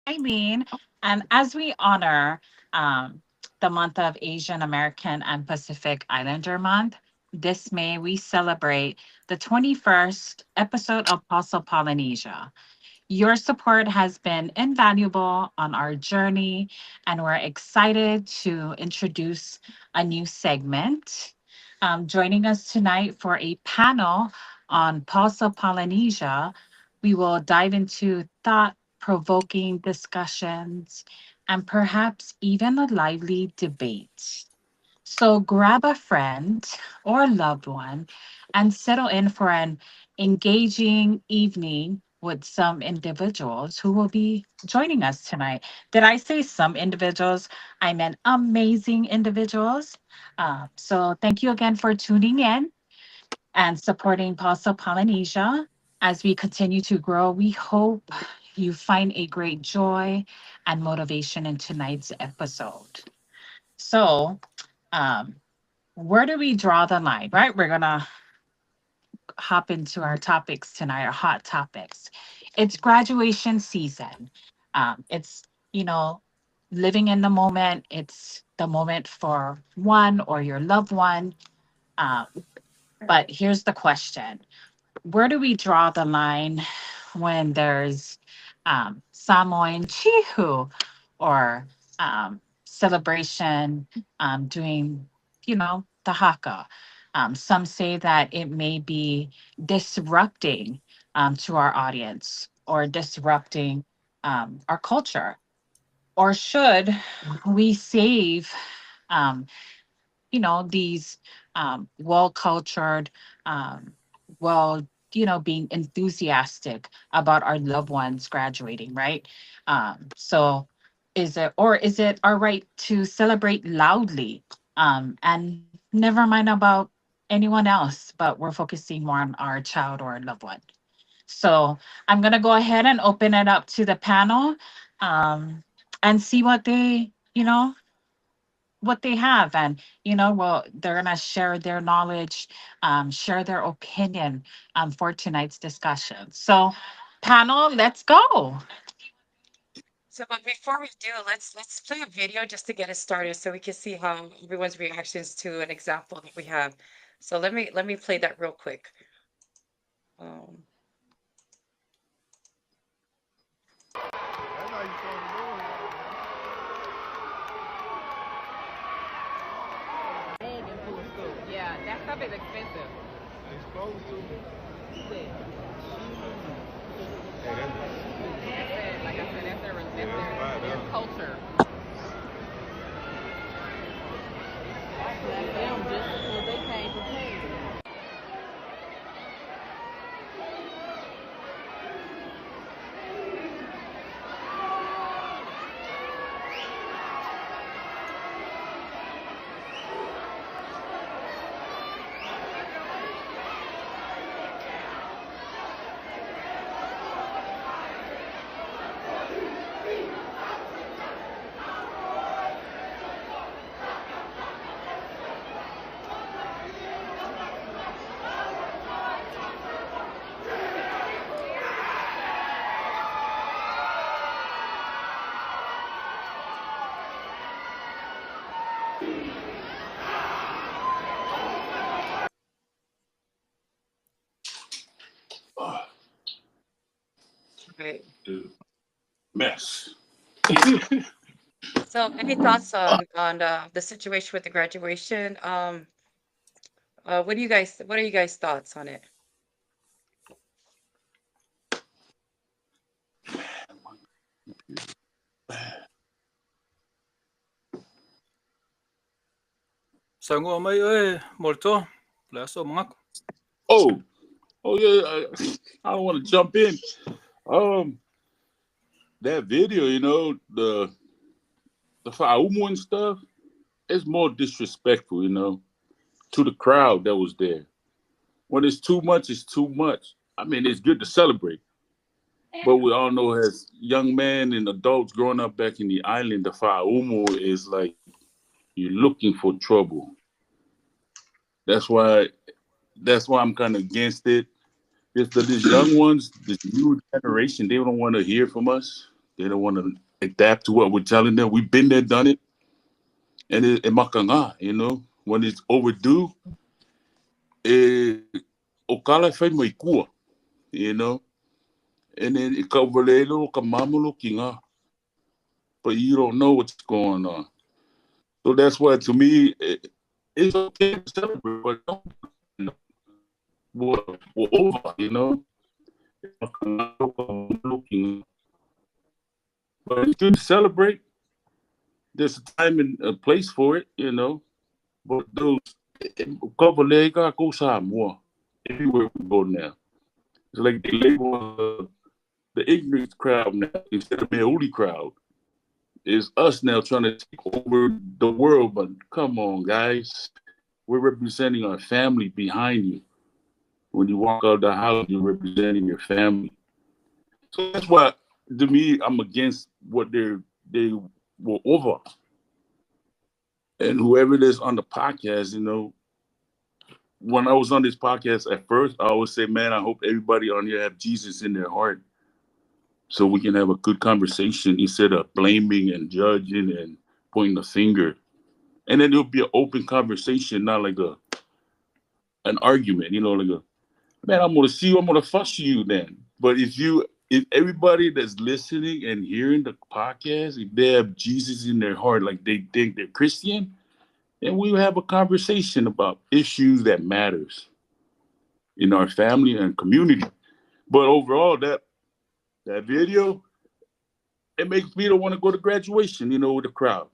Aileen. And as we honor the month of Asian American and Pacific Islander Month, this May we celebrate the 21st episode of Pulse of Polynesia. Your support has been invaluable on our journey, and we're excited to introduce a new segment. Joining us tonight for a panel on Pulse of Polynesia, we will dive into thought provoking discussions and perhaps even a lively debate. So grab a friend or loved one and settle in for an engaging evening with some individuals who will be joining us tonight. Did I say some individuals? I meant amazing individuals. So thank you again for tuning in and supporting Pulse of Polynesia. As we continue to grow, we hope you find a great joy and motivation in tonight's episode. So, um, where do we draw the line, right? We're gonna hop into our topics tonight, our hot topics. It's graduation season. It's, you know, living in the moment. It's the moment for one or your loved one. Um, but here's the question: where do we draw the line when there's Samoan Chihu or celebration doing, the haka? Some say that it may be disrupting to our audience or disrupting our culture. Or should we save, um, these well cultured, well, being enthusiastic about our loved ones graduating, right? So is it our right to celebrate loudly and never mind about anyone else, but we're focusing more on our child or loved one? So I'm going to go ahead and open it up to the panel and see what they have. And well, they're going to share their knowledge, share their opinion for tonight's discussion. So panel, let's go. So, but before we do, let's play a video just to get us started, so we can see how everyone's reactions to an example that we have. So let me play that real quick. Um, Yeah, that stuff is expensive. Like I said, that's their culture. That's them just because they came prepared. right. Mess. So, any thoughts on the situation with the graduation? What are you guys' thoughts on it? Samoa mai ơi, Moeletoa, Leaso mga. Oh, oh yeah. I don't want to jump in. That video, the Faumu and stuff, it's more disrespectful, to the crowd that was there. When it's too much, it's too much. I mean, it's good to celebrate, but we all know as young men and adults growing up back in the island, the Faumu is like you're looking for trouble. That's why that's why I'm kind of against it. It's these young ones, this new generation, they don't want to hear from us. They don't want to adapt to what we're telling them. We've been there, done it, and makanga, you know, when it's overdue, okala fai mai kua, you know, and then it kavalelo kamamulo kinga, but you don't know what's going on. So that's why, to me, it's okay to celebrate, but don't, we're over, you know. But it's good to celebrate. There's a time and a place for it, you know. But those Copenhagen, go Samoa, everywhere we go now. It's like they label the ignorant crowd now instead of the holy crowd. It's us now trying to take over the world. But come on, guys, we're representing our family behind you. When you walk out the house, you're representing your family. So that's why, to me, I'm against what they were over. And whoever it is on the podcast, you know, when I was on this podcast at first, I always say, man, I hope everybody on here have Jesus in their heart, so we can have a good conversation instead of blaming and judging and pointing the finger. And then it'll be an open conversation, not like an argument, you know, like man, I'm gonna see you, I'm gonna fuss you then. But if everybody that's listening and hearing the podcast, if they have Jesus in their heart, like they think they're Christian, then we have a conversation about issues that matters in our family and community. But overall, that video, it makes me don't want to go to graduation, you know, with the crowd.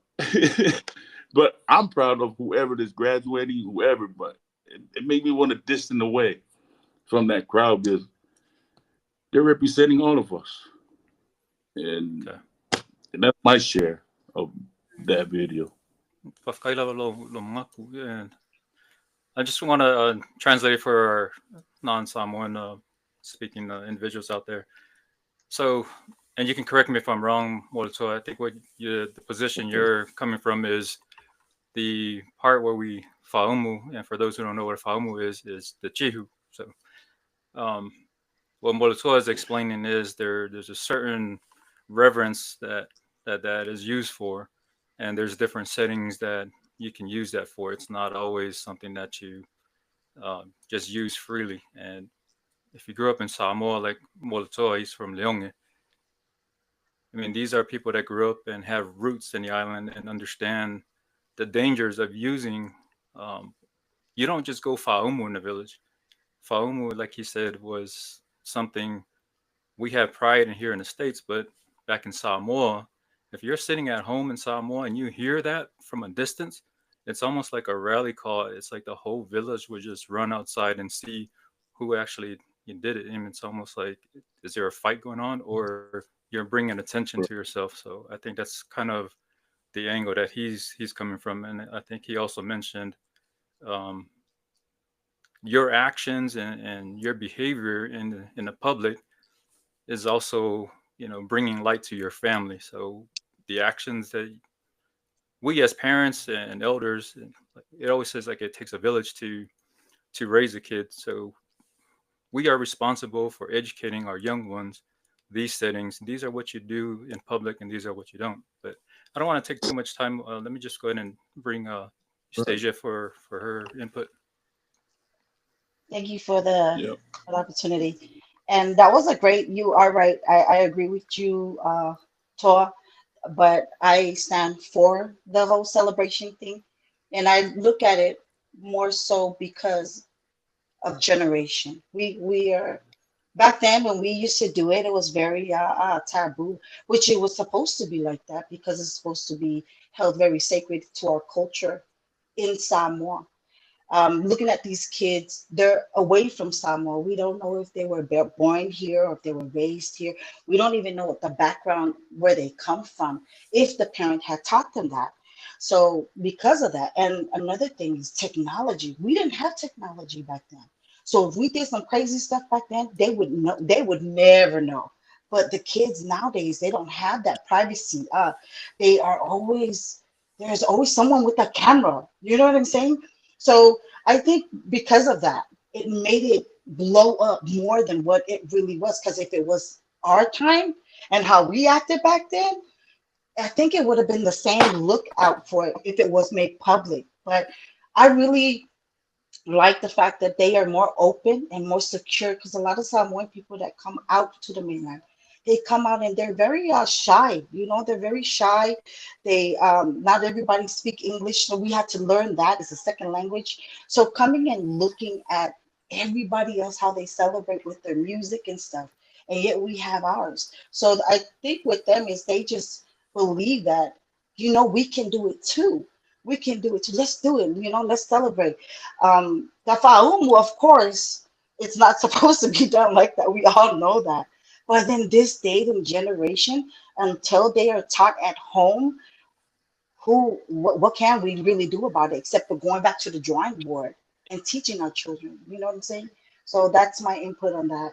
But I'm proud of whoever is graduating, whoever, but it made me want to distance away from that crowd because they're representing all of us. And, Okay. and that's my share of that video. And I just want to translate for our non-Samoan speaking individuals out there. So, and you can correct me if I'm wrong, Moeletoa. I think the position you're coming from is the part where we faumu, and for those who don't know what a faumu is the chihu. So, what Moeletoa is explaining is there's a certain reverence that is used for, and there's different settings that you can use that for. It's not always something that you just use freely. And if you grew up in Samoa, like Moeletoa, he's from Leonge. I mean, these are people that grew up and have roots in the island and understand the dangers of using. You don't just go faumu in the village. Faumu, like he said, was something we have pride in here in the States, but back in Samoa, if you're sitting at home in Samoa and you hear that from a distance, it's almost like a rally call. It's like the whole village would just run outside and see who actually did it. And it's almost like, is there a fight going on, or you're bringing attention to yourself? So I think that's kind of the angle that he's coming from. And I think he also mentioned your actions and your behavior in the public is also, bringing light to your family. So the actions that we as parents and elders, it always says like it takes a village to raise a kid. So we are responsible for educating our young ones these settings. These are what you do in public, and these are what you don't. But I don't want to take too much time. Let me just go ahead and bring Eustasia for her input. Thank you for the opportunity. And that was a great, you are right. I agree with you, Toa, but I stand for the whole celebration thing. And I look at it more so because of generation. We are, back then when we used to do it, it was very taboo, which it was supposed to be like that because it's supposed to be held very sacred to our culture in Samoa. Looking at these kids, they're away from Samoa. We don't know if they were born here or if they were raised here. We don't even know what the background, where they come from, if the parent had taught them that. So because of that, and another thing is technology. We didn't have technology back then. So if we did some crazy stuff back then, they would know, they would never know. But the kids nowadays, they don't have that privacy. They are always, there's always someone with a camera. You know what I'm saying? So I think because of that, it made it blow up more than what it really was. Because if it was our time, and how we acted back then, I think it would have been the same look out for it if it was made public. But I really like the fact that they are more open and more secure, because a lot of Samoan people that come out to the mainland, they come out and they're very shy. They're very shy. They not everybody speak English, so we had to learn that as a second language. So coming and looking at everybody else how they celebrate with their music and stuff, and yet we have ours. So I think with them is they just believe that we can do it too. We can do it too. Let's do it. Let's celebrate. The faumu, of course, it's not supposed to be done like that. We all know that. But then this date and generation, until they are taught at home, what can we really do about it except for going back to the drawing board and teaching our children? You know what I'm saying? So that's my input on that.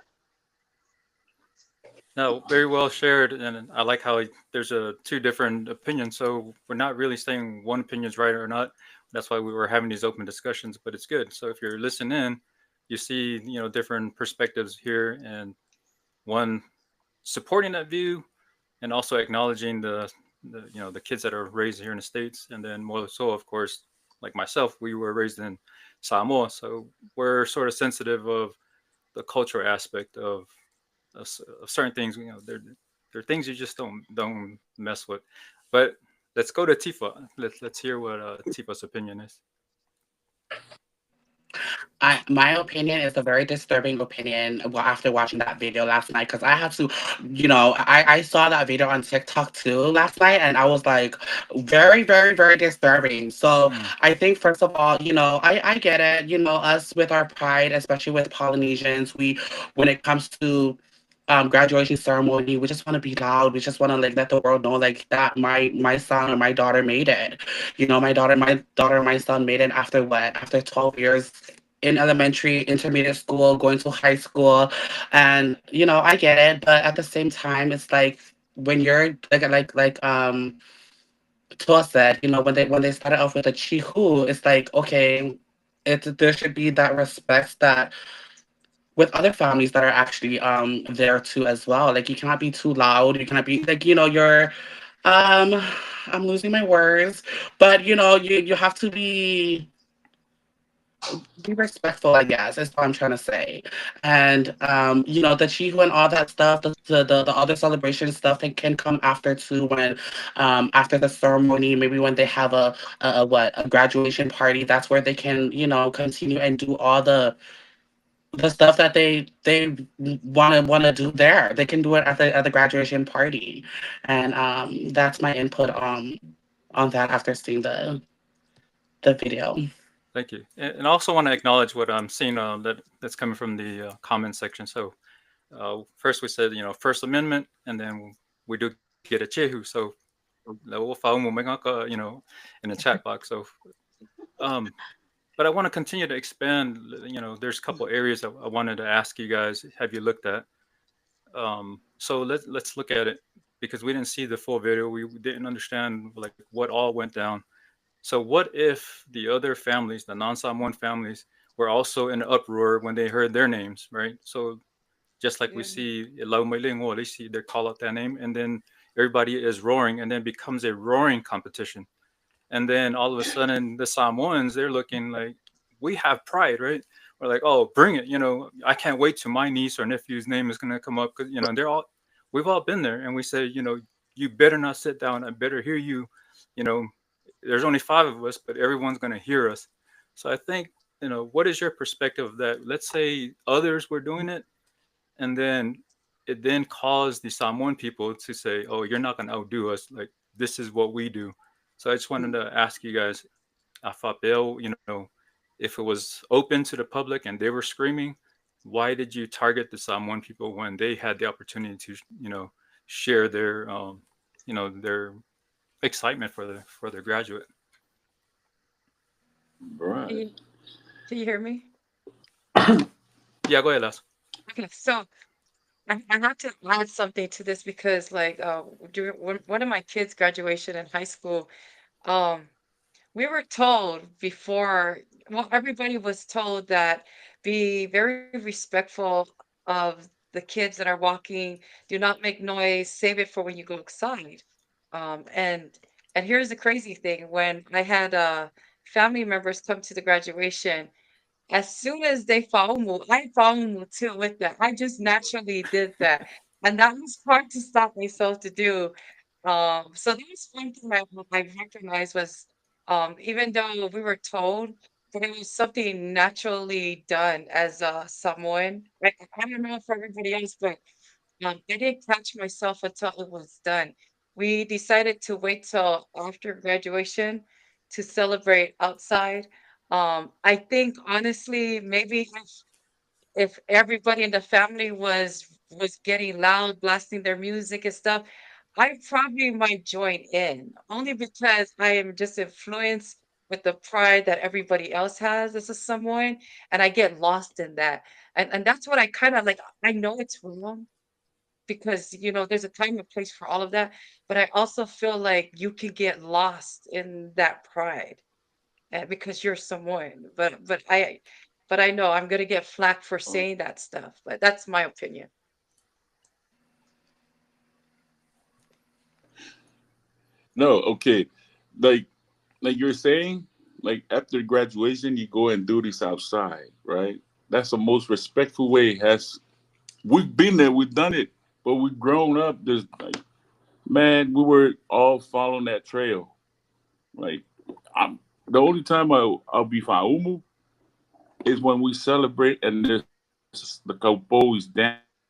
No, very well shared, and I like how there's two different opinions. So we're not really saying one opinion is right or not. That's why we were having these open discussions. But it's good. So if you're listening in, you see different perspectives here, and one supporting that view, and also acknowledging the kids that are raised here in the States, and then Moeletoa, of course, like myself, we were raised in Samoa, so we're sort of sensitive of the cultural aspect of certain things. There are things you just don't mess with. But let's go to Tifa. Let's hear what Tifa's opinion is. My opinion is a very disturbing opinion. Well, after watching that video last night, because I have to, I saw that video on TikTok too last night, and I was like, very, very, very disturbing. So I think first of all, I get it. Us with our pride, especially with Polynesians, when it comes to graduation ceremony, we just want to be loud. We just want to like let the world know like that my son or my daughter made it. My son made it after what? After 12 years in elementary, intermediate school, going to high school. And I get it, but at the same time, it's like when you're like Toa said, when they started off with the chihu, it's like, okay, there should be that respect that with other families that are actually there too as well. Like you cannot be too loud. You cannot be like, you're um I'm losing my words, but you have to be respectful, I guess, is what I'm trying to say. And the chihu and all that stuff, the other celebration stuff that can come after too, when after the ceremony, maybe when they have a graduation party, that's where they can, continue and do all the stuff that they want to do there. They can do it at the graduation party. And that's my input on that after seeing the video. Thank you. And I also want to acknowledge what I'm seeing that's coming from the comment section. So first we said, First Amendment, and then we do get a chehu. So in the chat box. So, um, but I want to continue to expand. There's a couple areas I wanted to ask you guys. Have you looked at? So let's look at it, because we didn't see the full video. We didn't understand like what all went down. So what if the other families, the non-Samoan families, were also in an uproar when they heard their names, right? So just like we Yeah. see Lau Mailingo, they see they call out that name, and then everybody is roaring, and then becomes a roaring competition. And then all of a sudden, the Samoans, they're looking like, we have pride, right? We're like, oh, bring it. I can't wait till my niece or nephew's name is going to come up, because we've all been there, and we say, you better not sit down. I better hear you. You know, there's only five of us, but everyone's going to hear us. So I think, what is your perspective of that? Let's say others were doing it, and then it then caused the Samoan people to say, oh, you're not going to outdo us. Like, this is what we do. So I just wanted to ask you guys, Afapel, if it was open to the public and they were screaming, why did you target the Samoan people when they had the opportunity to, share their excitement for their graduate? Can Right. you, can you hear me? Yeah, go ahead, Les. Okay, so I have to add something to this because, like, during one of my kids' graduation in high school, um, we were told before, well, everybody was told that be very respectful of the kids that are walking, do not make noise, save it for when you go outside. And here's the crazy thing: when I had family members come to the graduation, as soon as they faumu, I faumu too with that. I just naturally did that. And that was hard to stop myself to do. So that was one thing I recognized was, even though we were told, but it was something naturally done as a Samoan. Like, I don't know for everybody else, but I didn't catch myself until it was done. We decided to wait till after graduation to celebrate outside. I think honestly, maybe if everybody in the family was getting loud, blasting their music and stuff, I probably might join in, only because I am just influenced with the pride that everybody else has as a Samoan, and I get lost in that. And that's what I kind of like. I know it's wrong because there's a time and place for all of that, but I also feel like you can get lost in that pride because you're Samoan. But I know I'm gonna get flack for saying that stuff, but that's my opinion. No, okay. Like like you're saying, like after graduation you go and do this outside, right? That's the most respectful way. Has we've been there, we've done it, but we've grown up. There's like, man, we were all following that trail. Like, I'm the only time I'll be faumu is when we celebrate and there's the couple is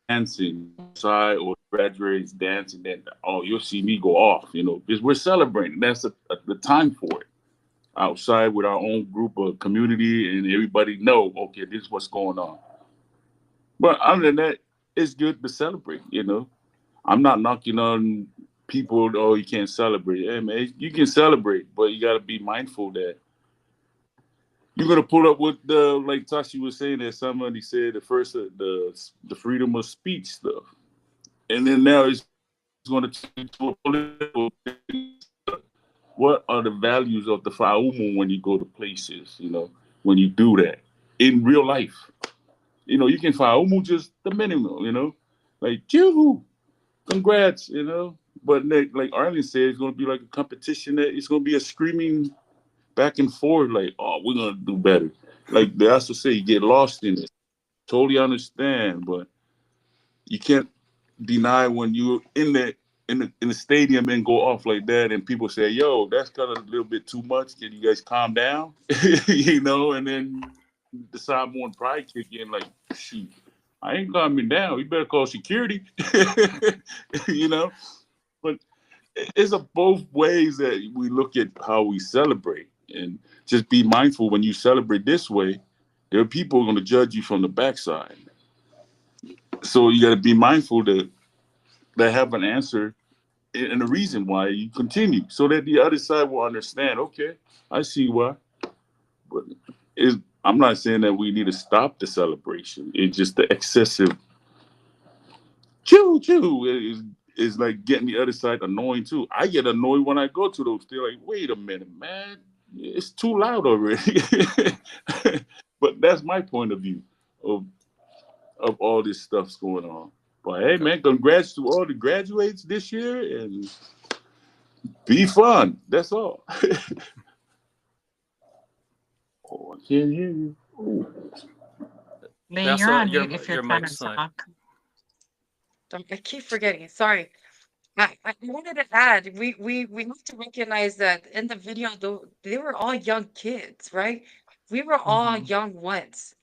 dancing outside or graduates dancing. Then oh, you'll see me go off, because we're celebrating. That's the time for it outside with our own group of community and everybody know okay, this is what's going on. But other than that, it's good to celebrate. I'm not knocking on people. Oh, you can't celebrate. Hey, man, you can celebrate, but you got to be mindful that you're gonna pull up with the like Tasi was saying that somebody said the first the freedom of speech stuff, and then now it's going to turn into a political. What are the values of the faumu when you go to places? When you do that in real life, you can faumu just the minimum. Like yoo congrats. But like Arlen said, it's going to be like a competition. That it's going to be a screaming back and forth. Like, oh, we're going to do better. Like they also say, you get lost in it. Totally understand, but you can't deny when you're in the stadium and go off like that, and people say, "Yo, that's kind of a little bit too much. Can you guys calm down?" And then the Samoan pride kick in, like, "Shoot, I ain't calming down. You better call security." you know. But it's a both ways that we look at how we celebrate, and just be mindful when you celebrate this way. There are people going to judge you from the backside, so you got to be mindful that they have an answer and a reason why you continue, so that the other side will understand. Okay, I see why. But is I'm not saying that we need to stop the celebration. It's just the excessive choo choo is like getting the other side annoying too. I get annoyed when I go to those. They're like, wait a minute, man, it's too loud already. But that's my point of view of all this stuff's going on. But hey, man, congrats to all the graduates this year, and be fun. That's all. Oh, I can't hear you. Ooh. Lee, you're That's on mute if you're your trying to mic's like talk. I keep forgetting. Sorry. I wanted to add, we have to recognize that in the video, though, they were all young kids, right? We were all Mhm. young once.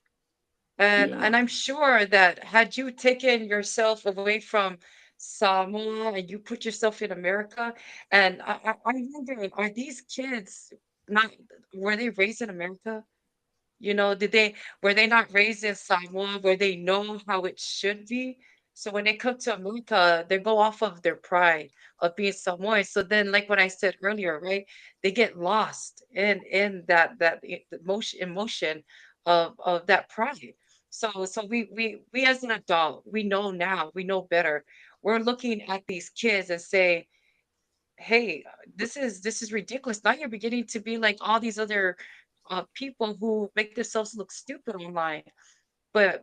And Yeah. I'm sure that had you taken yourself away from Samoa and you put yourself in America, and I'm wondering, are these kids not, were they raised in America? Were they not raised in Samoa where they know how it should be? So when they come to America, they go off of their pride of being Samoan. So then, like what I said earlier, right? They get lost in the emotion of that pride. So we as an adult, we know now, we know better. We're looking at these kids and say, hey, this is ridiculous. Now you're beginning to be like all these other people who make themselves look stupid online.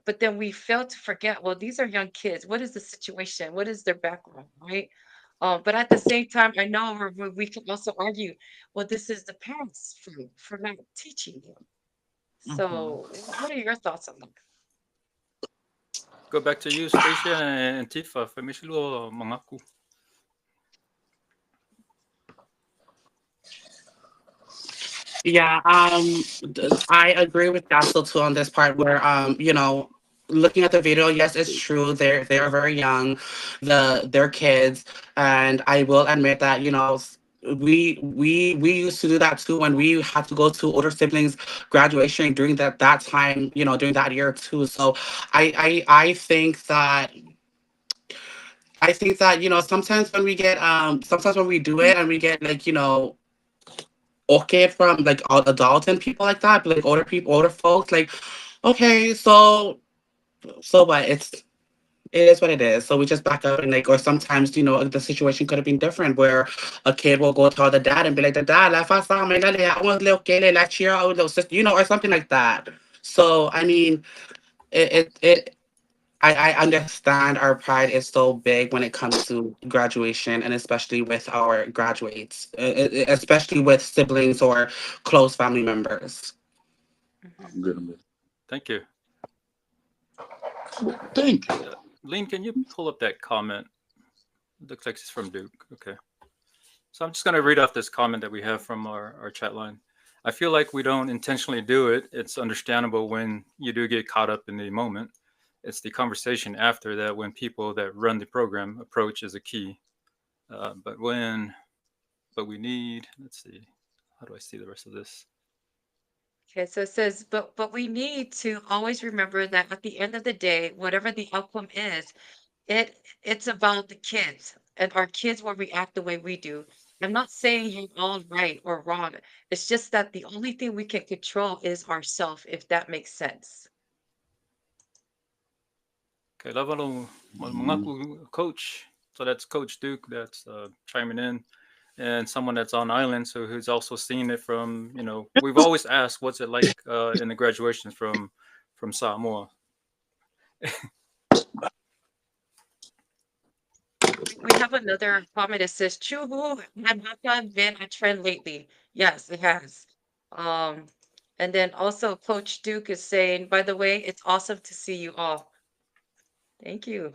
but then we fail to forget, well, these are young kids. What is the situation? What is their background, right? But at the same time, I know we can also argue, well, this is the parents' fault for not teaching them. Mhm. So, what are your thoughts on that? Go back to you, Stacia and Tifa. Famishilo mangaku. Yeah, I agree with Gassel too on this part where looking at the video, yes, it's true. They're very young, they're kids, and I will admit that we used to do that too when we had to go to older siblings graduation during that time, during that year too. So I think that sometimes when we get sometimes when we do it and we get like okay from like all adults and people like that, but like older people, older folks, like, okay, so what? It is what it is. So we just back up and like, or sometimes the situation could have been different where a kid will go tell the dad and be like, the dad, la fa sa me la le, I want little kid, la cheer out little sister, or something like that. So I mean, it I understand our pride is so big when it comes to graduation and especially with our graduates, especially with siblings or close family members. Mhm. I'm good. I'm good. Thank you. Thank you. Lean, can you pull up that comment? Looks like it's from Duke. Okay. So I'm just going to read off this comment that we have from our chat line. I feel like we don't intentionally do it. It's understandable when you do get caught up in the moment. It's the conversation after that when people that run the program approach is a key. But we need, let's see, how do I see the rest of this? Okay, so it says, but we need to always remember that at the end of the day, whatever the outcome is, it's about the kids, and our kids will react the way we do. I'm not saying you're all right or wrong. It's just that the only thing we can control is ourselves, if that makes sense. Okay, Lavalo Mhm. Mangaku coach. So that's Coach Duke that's chiming in, and someone that's on island, so who's also seen it from. We've always asked, what's it like in the graduations from Samoa? We have another comment that says, Chuhu had been a trend lately. Yes, it has. Um, and then also Coach Duke is saying, by the way, it's awesome to see you all. Thank you.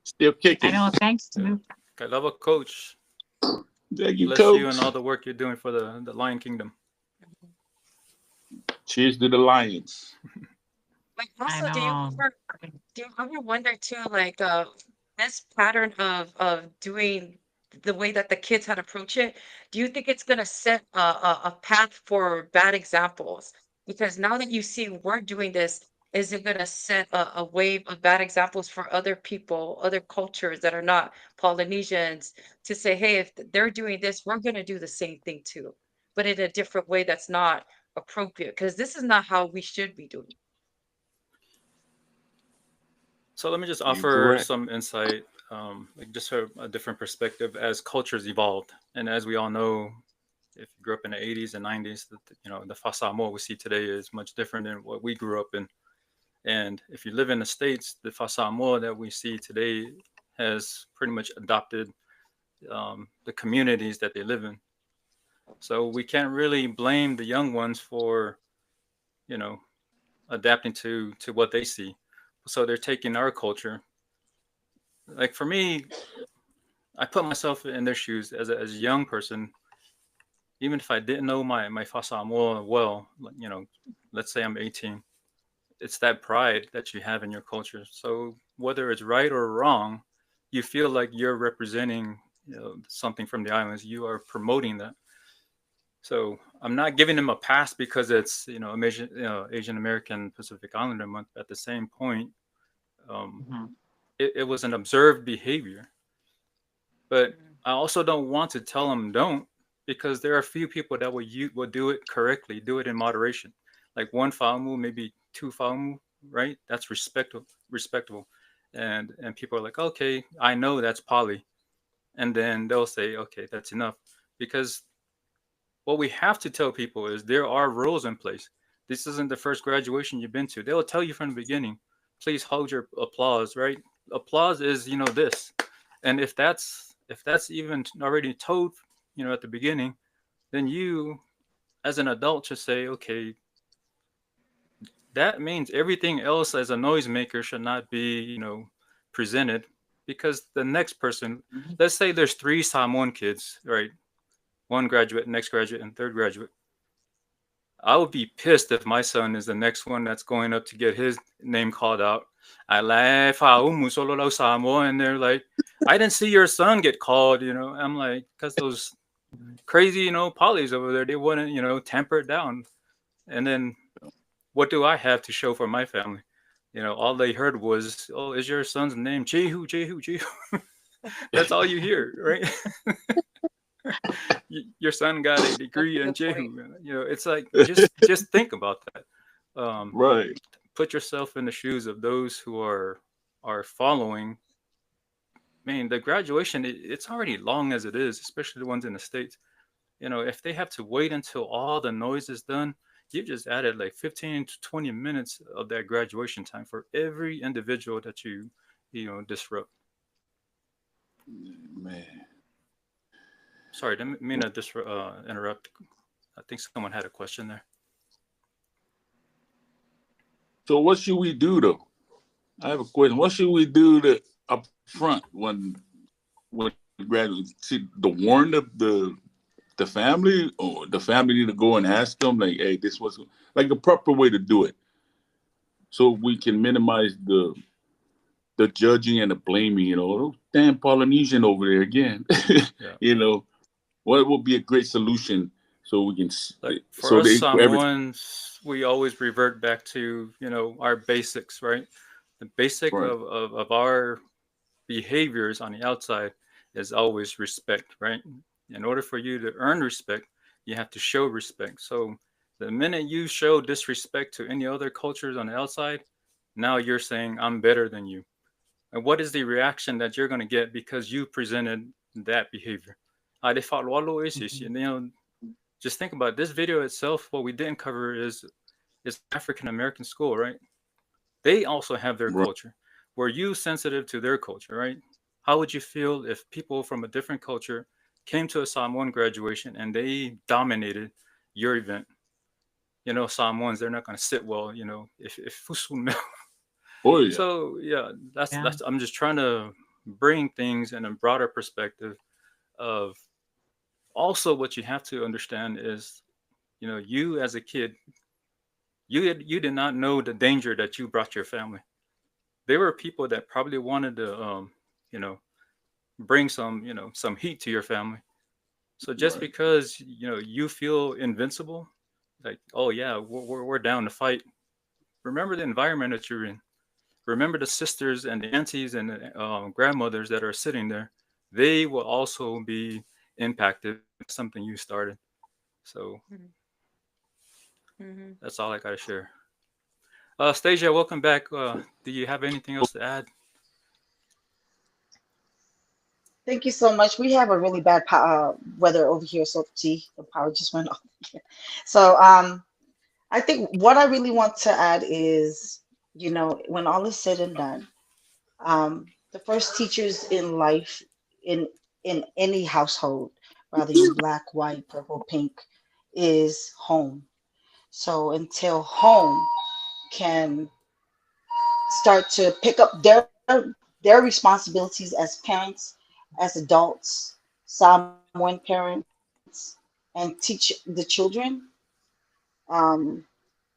Still I kicking. know. Thanks Yeah. to Okay, Lava Coach. Thank you, Bless you and coach. all the work you're doing for the Lion Kingdom. Cheers to the Lions. But I also, know. do you ever wonder too, like this pattern of doing the way that the kids had approach it, do you think it's gonna set a path for bad examples? Because now that you see we're doing this, is it gonna set a wave of bad examples for other people, other cultures that are not Polynesians to say, hey, if they're doing this, we're gonna do the same thing too, but in a different way that's not appropriate, because this is not how we should be doing. So let me just You're offer correct. some insight, like just a different perspective as cultures evolved, and as we all know, if you grew up in the 80s and 90s, the Fasamo we see today is much different than what we grew up in. And if you live in the States, the Fasamo that we see today has pretty much adopted the communities that they live in. So we can't really blame the young ones for, you know, adapting to what they see. So they're taking our culture. Like for me, I put myself in their shoes as a young person. Even if I didn't know my Fasamo well, let's say I'm 18, it's that pride that you have in your culture. So whether it's right or wrong, you feel like you're representing something from the islands. You are promoting that. So I'm not giving them a pass because it's Asian American Pacific Islander month. At the same point, um, Mhm. it was an observed behavior. But I also don't want to tell them don't, because there are a few people that will do it correctly, do it in moderation, like one faumu, maybe two faumu, right? That's respectable, and people are like, okay, I know that's poly, and then they'll say, okay, that's enough, because what we have to tell people is there are rules in place. This isn't the first graduation you've been to. They'll tell you from the beginning, please hold your applause, right? Applause is, this. And if that's even already told, at the beginning, then you as an adult should say, okay, that means everything else as a noisemaker should not be, presented, because the next person, Mhm. let's say there's three Samoan kids, right? One graduate, next graduate, and third graduate. I would be pissed if my son is the next one that's going up to get his name called out. I laugh, Samoa, and they're like, I didn't see your son get called, I'm like, because those crazy, polys over there, they wouldn't, temper it down. And then what do I have to show for my family? All they heard was, oh, is your son's name Jehu, Jehu, Jehu? That's all you hear, right? Your son got a degree in Good point. Jehu. It's like, just think about that. Right. Put yourself in the shoes of those who are following. Man, the graduation, it's already long as it is, especially the ones in the States. If they have to wait until all the noise is done, you just added like 15 to 20 minutes of that graduation time for every individual that you disrupt. Man. Sorry, didn't mean to interrupt. I think someone had a question there. So what should we do though? I have a question. What should we do up front when graduate? See, to warn the family, or the family need to go and ask them, like, hey, this was like a proper way to do it, so we can minimize the judging and the blaming. Oh, damn Polynesian over there again. Yeah. What would be a great solution so we can Like for so us they Samoans, we always revert back to our basics, right? The basic right. of our behaviors on the outside is always respect, right? In order for you to earn respect, you have to show respect. So the minute you show disrespect to any other cultures on the outside, now you're saying I'm better than you. And what is the reaction that you're going to get because you presented that behavior? They fought Wallo Isis. Just think about this video itself. What we didn't cover is African American school, right? They also have their Right. culture. Were you sensitive to their culture, right? How would you feel if people from a different culture came to a Samoan graduation and they dominated your event? Samoans, they're not going to sit well, if Oh yeah. So yeah, that's Yeah. that's I'm just trying to bring things in a broader perspective of, also what you have to understand is, you as a kid, you did not know the danger that you brought your family. There were people that probably wanted to you know bring some heat to your family. So just Right. because you feel invincible, like, oh yeah, we're down to fight, remember the environment that you're in. Remember the sisters and the aunties and the grandmothers that are sitting there. They will also be impacted by something you started. So Mm-hmm. that's all I got to share. Stasia, welcome back. Do you have anything else to add? Thank you so much. We have a really bad weather over here, so see, the power just went off. So I think what I really want to add is, when all is said and done, the first teachers in life in any household, whether you black, white, purple, pink, is home. So until home can start to pick up their responsibilities as parents, as adults, Samoan parents, and teach the children, um,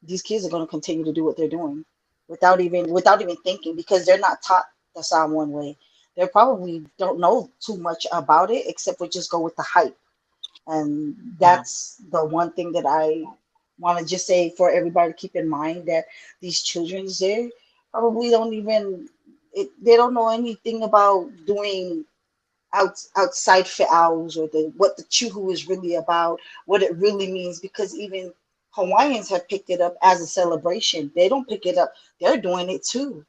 these kids are going to continue to do what they're doing without even thinking, because they're not taught the Samoan way. They probably don't know too much about it except for just go with the hype. And Yeah. that's the one thing that I want to just say for everybody to keep in mind, that these children, they probably don't even they don't know anything about doing outside for hours, or the what the chuhu is really about, what it really means, because even Hawaiians have picked it up as a celebration. They don't pick it up; they're doing it too.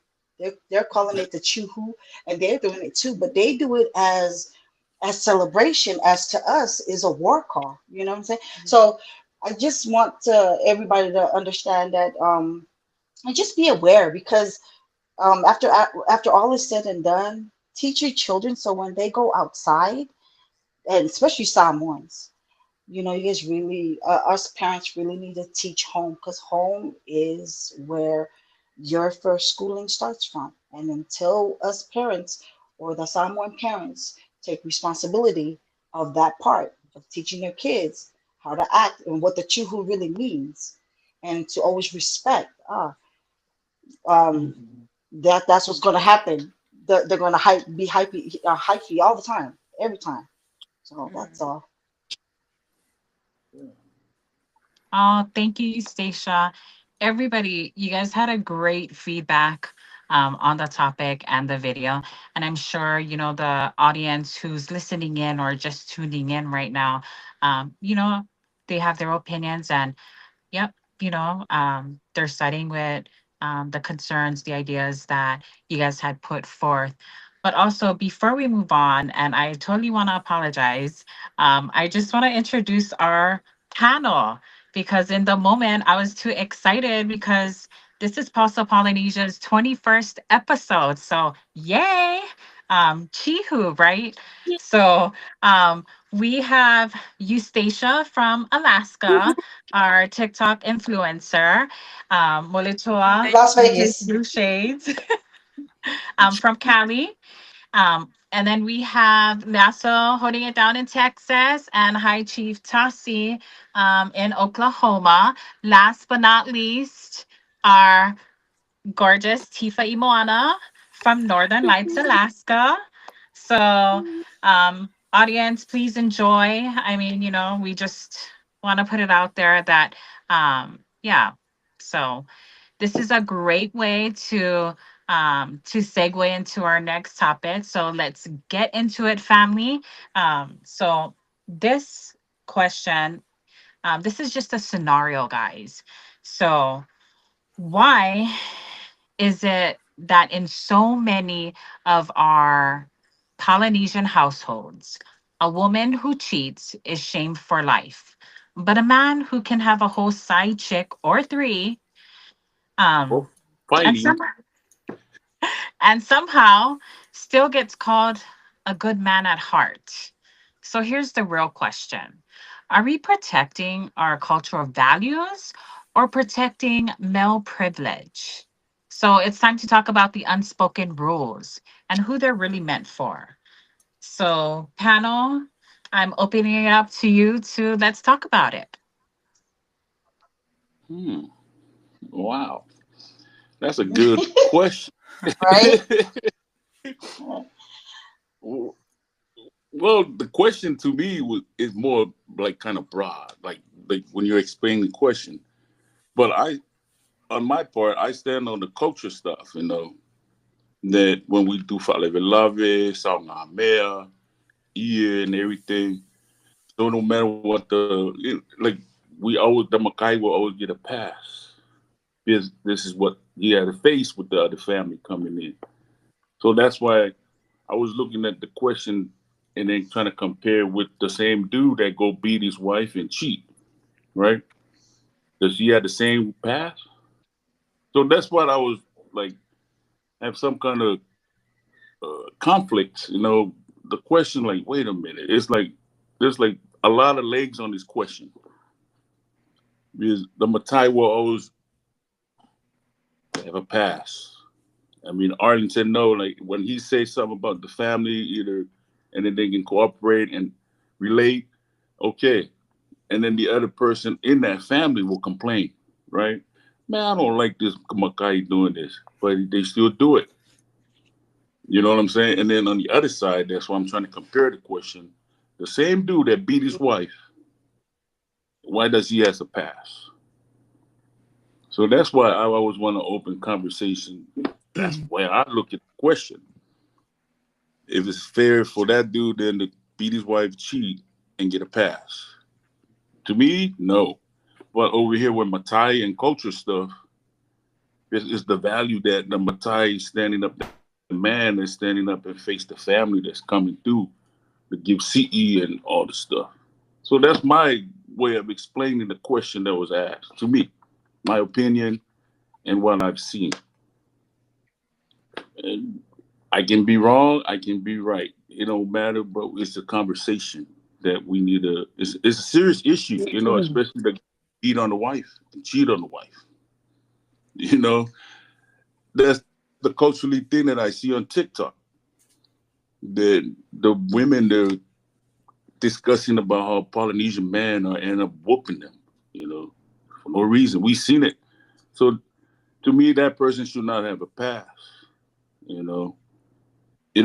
They're calling it the chuhu, and they're doing it too. But they do it as celebration, as to us is a war call. You know what I'm saying? So I just want everybody to understand that and just be aware because after all is said and done, teach your children so when they go outside, and especially Samoans, you guys really, us parents really need to teach home because home is where your first schooling starts from. And until us parents or the Samoan parents take responsibility of that part of teaching their kids how to act and what the chuhu really means, and to always respect, um, that's what's going to happen. They're going to be hypey all the time, every time. So that's Mhm. all. Oh, thank you, Eustacia. Everybody, you guys had a great feedback on the topic and the video. And I'm sure, the audience who's listening in or just tuning in right now, they have their opinions. And yep, they're siding with the concerns, the ideas that you guys had put forth. But also, before we move on, and I totally want to apologize, I just want to introduce our panel because in the moment I was too excited because this is Pulse of Polynesia's 21st episode. So, yay! Chihu, right? So, we have Eustacia from Alaska, our TikTok influencer, Moeletoa Thank Las you. Vegas. Blue Shades from Cali. And then we have Leaso holding it down in Texas and High Chief Tasi in Oklahoma. Last but not least, our gorgeous Tifa Imoana from Northern Lights, Alaska. So, audience, please enjoy. I mean, we just want to put it out there that, yeah. So, this is a great way to segue into our next topic. So let's get into it, family. So this question, this is just a scenario, guys. So why is it that in so many of our Polynesian households, a woman who cheats is shamed for life, but a man who can have a whole side chick or three, For um, and fighting. some and somehow still gets called a good man at heart. So here's the real question: are we protecting our cultural values or protecting male privilege? So it's time to talk about the unspoken rules and who they're really meant for. So, panel, I'm opening it up to you to let's talk about it. Hmm. Wow. That's a good question. Right? Well, the question to me is more like kind of broad, like when you're explaining the question. But on my part, I stand on the culture stuff. That when we do Faleve Lave, Sauna Mea, Ia, and everything. So no matter what like we always the Makai will always get a pass because this is what he had to face with the other family coming in. So that's why I was looking at the question and then trying to compare with the same dude that go beat his wife and cheat, right? Does he have the same path? So that's what I was like, have some kind of conflict. The question, like, wait a minute, it's like there's like a lot of legs on this question because the Matai will always have a pass. I mean, Arlen said no. Like when he says something about the family, either and then they can cooperate and relate, okay. And then the other person in that family will complain, right? Man, I don't like this Makai doing this, but they still do it. You know what I'm saying? And then on the other side, that's why I'm trying to compare the question. The same dude that beat his wife, why does he has a pass? So that's why I always want to open conversation. That's why I look at the question. If it's fair for that dude then to beat his wife, cheat, and get a pass. To me, no. But over here with Matai and culture stuff, it's the value that the Matai is standing up, the man is standing up and face the family that's coming through to give CE and all the stuff. So that's my way of explaining the question that was asked to me, my opinion, and what I've seen. And I can be wrong, I can be right. It don't matter, but it's a conversation that we need to. It's a serious issue, especially the beat on the wife, cheat on the wife. That's the culturally thing that I see on TikTok. The women, they're discussing about how Polynesian men are end up whooping them, for no reason. We've seen it. So to me, that person should not have a pass. Either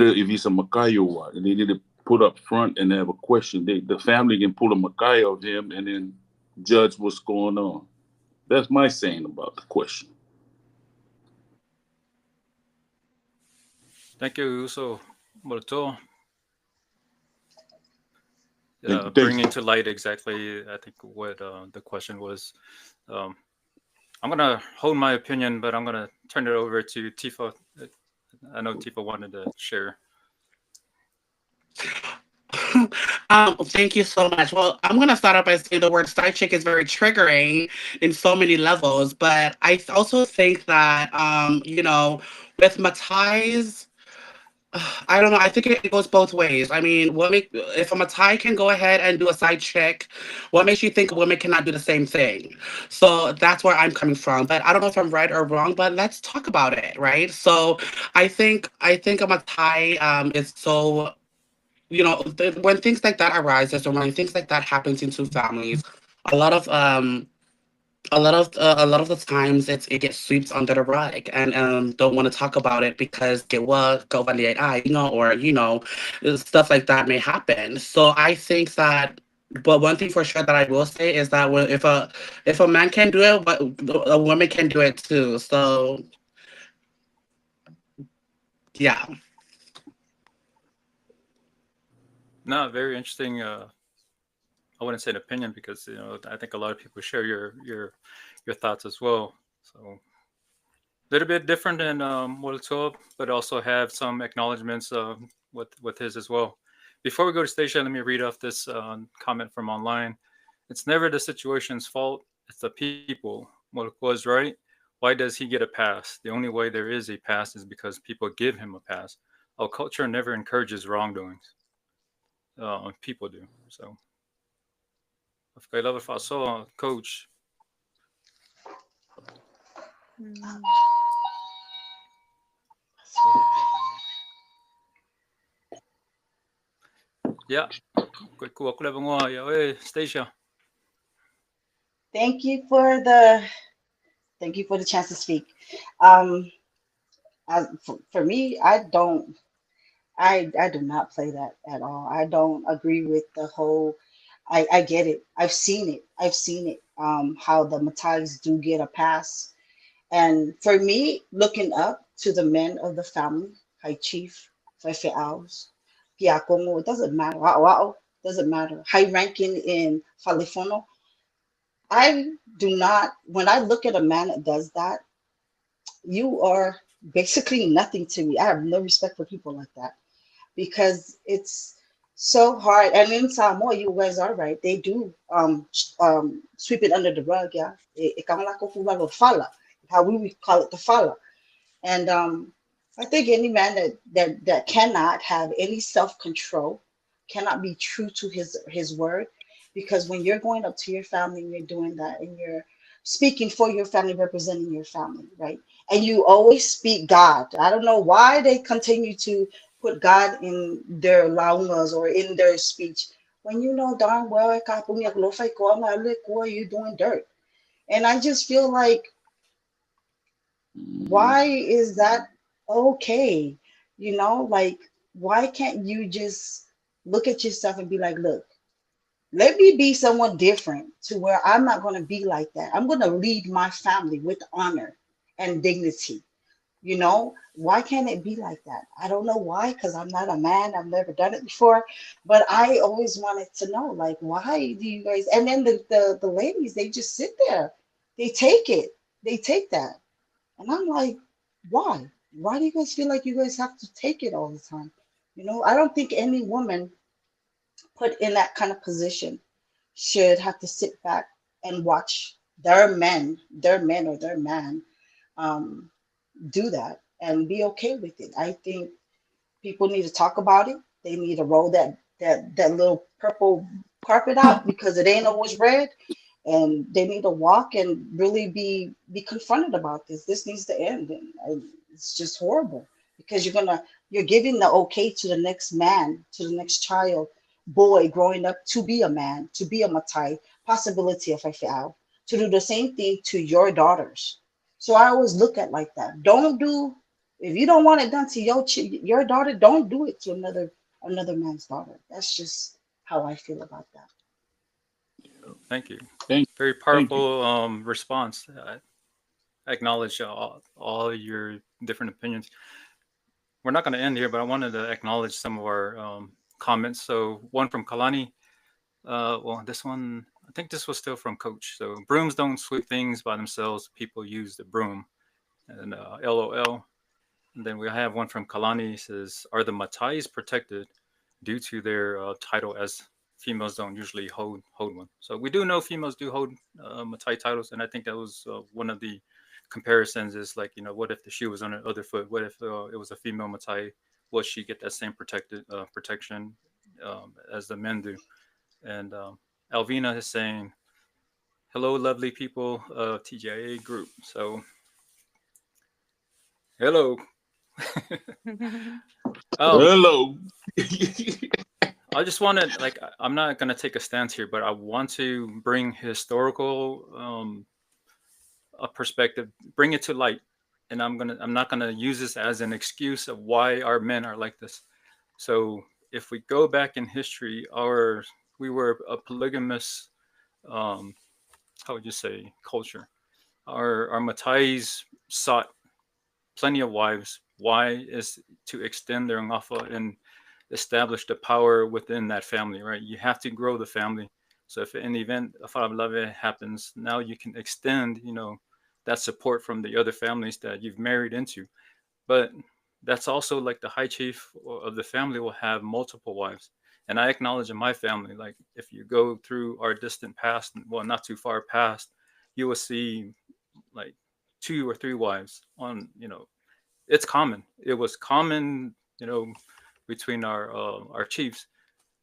if he's a Makai or what, and they need to put up front and have a question. The family can pull a Makai of him and then judge what's going on. That's my saying about the question. Thank you, Uso Moeletoa. Bringing to light exactly, I think, what the question was. I'm going to hold my opinion, but I'm going to turn it over to Tifa. I know Tifa wanted to share. Thank you so much. Well, I'm gonna start off by saying the word side chick is very triggering in so many levels, but I also think that with Matai's, I don't know. I think it goes both ways. I mean, if a Matai can go ahead and do a side chick, what makes you think women cannot do the same thing? So that's where I'm coming from. But I don't know if I'm right or wrong. But let's talk about it, right? So I think a Matai is so when things like that arises or when things like that happens into families, a lot of the times it gets swept under the rug and don't want to talk about it because get what go or stuff like that may happen. So I think that. But one thing for sure that I will say is that if a man can do it, but a woman can do it too. So yeah. No, very interesting. I wouldn't say an opinion because I think a lot of people share your thoughts as well. So a little bit different than Moeletoa, but also have some acknowledgments with his as well. Before we go to station, let me read off this comment from online. It's never the situation's fault. It's the people. Moeletoa is right. Why does he get a pass? The only way there is a pass is because people give him a pass. Our culture never encourages wrongdoings. People do. So, I love if I saw coach. Yeah. Stasia. Thank you for the chance to speak. Um, for me, I do not play that at all. I don't agree with the whole. I get it. I've seen it. How the Matais do get a pass. And for me, looking up to the men of the family, High Chief, Fefe Aus, Piakongo, it doesn't matter. Wa'o, doesn't matter. High ranking in Falifono. I do not, when I look at a man that does that, you are basically nothing to me. I have no respect for people like that because it's so hard. And in Samoa, you guys are right. They do sweep it under the rug, yeah. How we would call it the fala. And I think any man that cannot have any self-control cannot be true to his word, because when you're going up to your family and you're doing that and you're speaking for your family, representing your family, right? And you always speak God. I don't know why they continue to put God in their laumas or in their speech when you know darn well you're doing dirt. And I just feel like, why is that okay? Like, why can't you just look at yourself and be like, look, let me be someone different to where I'm not going to be like that. I'm going to lead my family with honor and dignity. Why can't it be like that? I don't know why, because I'm not a man. I've never done it before. But I always wanted to know, like, why do you guys? And then the ladies, they just sit there. They take it. They take that. And I'm like, why? Why do you guys feel like you guys have to take it all the time? I don't think any woman put in that kind of position should have to sit back and watch their men or their man um, do that and be okay with it. I think people need to talk about it. They need to roll that little purple carpet out because it ain't always red, and they need to walk and really be confronted about this. This needs to end, and it's just horrible because you're giving the okay to the next man, to the next child, boy growing up to be a man, to be a matai, possibility of a fiao, to do the same thing to your daughters. So I always look at like that. Don't do if you don't want it done to your daughter, don't do it to another man's daughter. That's just how I feel about that. Thank you. Thank, Very thank you. powerful response. I acknowledge all your different opinions. We're not going to end here, but I wanted to acknowledge some of our comments. So one from Kalani. Well, this one, I think this was still from Coach. So brooms don't sweep things by themselves. People use the broom. And LOL. And then we have one from Kalani. Says, "Are the Matais protected due to their title, as females don't usually hold one?" So we do know females do hold Matai titles, and I think that was one of the comparisons. Is like, what if the shoe was on the other foot? What if it was a female Matai? Will she get that same protection as the men do? And Alvina is saying, "Hello, lovely people of TGIA group." So hello. um, Hello. I just want to I'm not gonna take a stance here, but I want to bring historical a perspective, bring it to light, and I'm not gonna use this as an excuse of why our men are like this. So if we go back in history, we were a polygamous, um, how would you say, culture. Our Matais sought plenty of wives. Why is to extend their ngafa and establish the power within that family, right? You have to grow the family. So if in the event a love happens, now you can extend, that support from the other families that you've married into. But that's also like the high chief of the family will have multiple wives. And I acknowledge in my family, like if you go through our distant past, well, not too far past, you will see like 2 or 3 wives on, it's common. It was common, between our chiefs.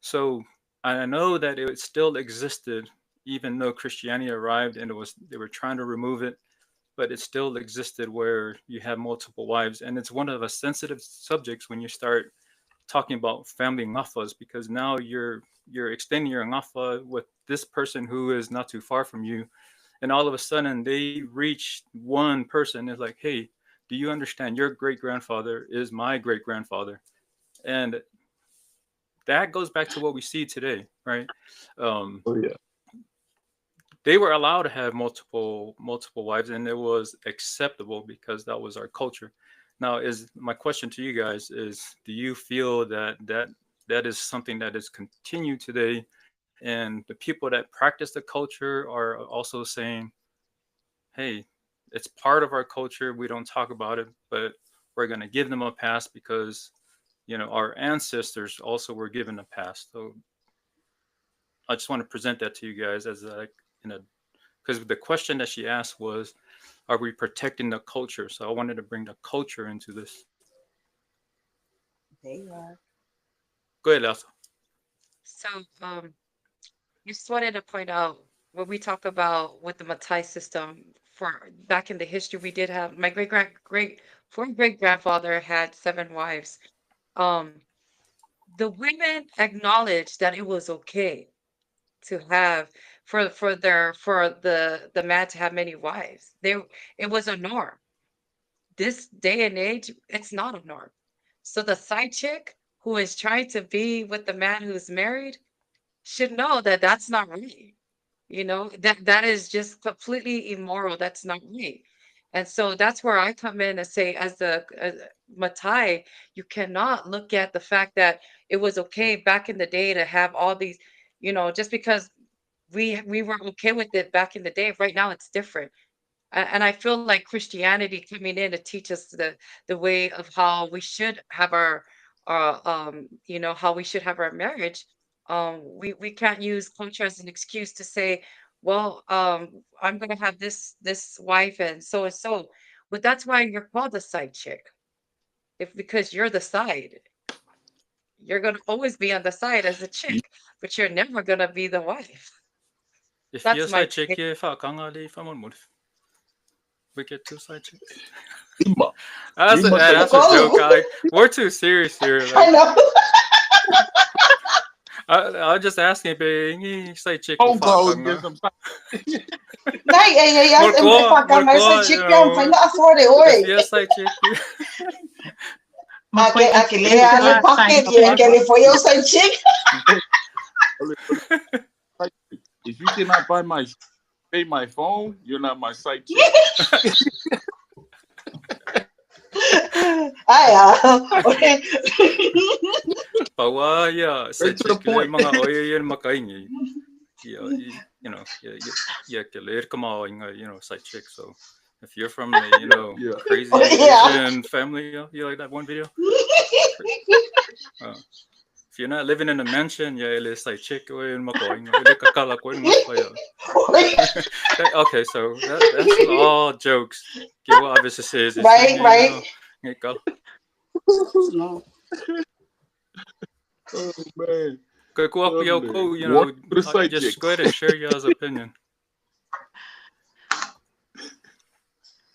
So I know that it still existed, even though Christianity arrived and they were trying to remove it, but it still existed where you have multiple wives, and it's one of the sensitive subjects when you start talking about family ngafas, because now you're extending your ngafa with this person who is not too far from you, and all of a sudden they reach one person. It's like, hey, do you understand your great grandfather is my great grandfather? And that goes back to what we see today, right? Oh yeah. They were allowed to have multiple wives, and it was acceptable because that was our culture. Now, is my question to you guys is: do you feel that is something that is continued today, and the people that practice the culture are also saying, "Hey, it's part of our culture. We don't talk about it, but we're going to give them a pass because our ancestors also were given a pass." So I just want to present that to you guys as because the question that she asked was, are we protecting the culture? So I wanted to bring the culture into this. They are. Go ahead, Leaso. So, just wanted to point out when we talk about with the Matai system for back in the history, we did have my great grandfather had 7 wives. Um, the women acknowledged that it was okay to have for the man to have many wives. It was a norm. This day and age, it's not a norm. So the side chick who is trying to be with the man who's married should know that that's not right. That is just completely immoral. That's not right. And so that's where I come in and say, as the Matai, you cannot look at the fact that it was okay back in the day to have all these, just because we were okay with it back in the day. Right now, it's different. And I feel like Christianity coming in to teach us the way of how we should have our how we should have our marriage. We can't use culture as an excuse to say, well, I'm gonna have this wife and so. But that's why you're called a side chick. If because you're the side, you're gonna always be on the side as a You, chick, but you're never gonna be the wife. If That's you're my side chick, take. you whakakangali whamon we get 2 side chicks. you mu- That's you a, must hey, have. that's a Go. joke. We're too serious here. I Like, know. I just asking, be side chick o Phone calls get whakanga. some. Nay, More ipakanga sa you chick yan. Pwede know, afford it, if oy. you're side chick, Makoy Ake is le ale side pocket ye chick. ke le for your side chick. If you cannot pay my phone, you're not my side chick. Ay, okay. pawa ya side Straight to the chick le point. mga oya yan makaingi. Yeah, you know, yeah, come on, you know, side chick. So if you're from the, you know, Yeah. crazy Yeah. Asian family, you like that one video? If you're not living in a mansion, yeah, it's like chick or makoing. Okay, so that's all jokes. What obviously says is Right, right. No. Oh man. You One know, to the side just chicks. go ahead and share y'all's opinion.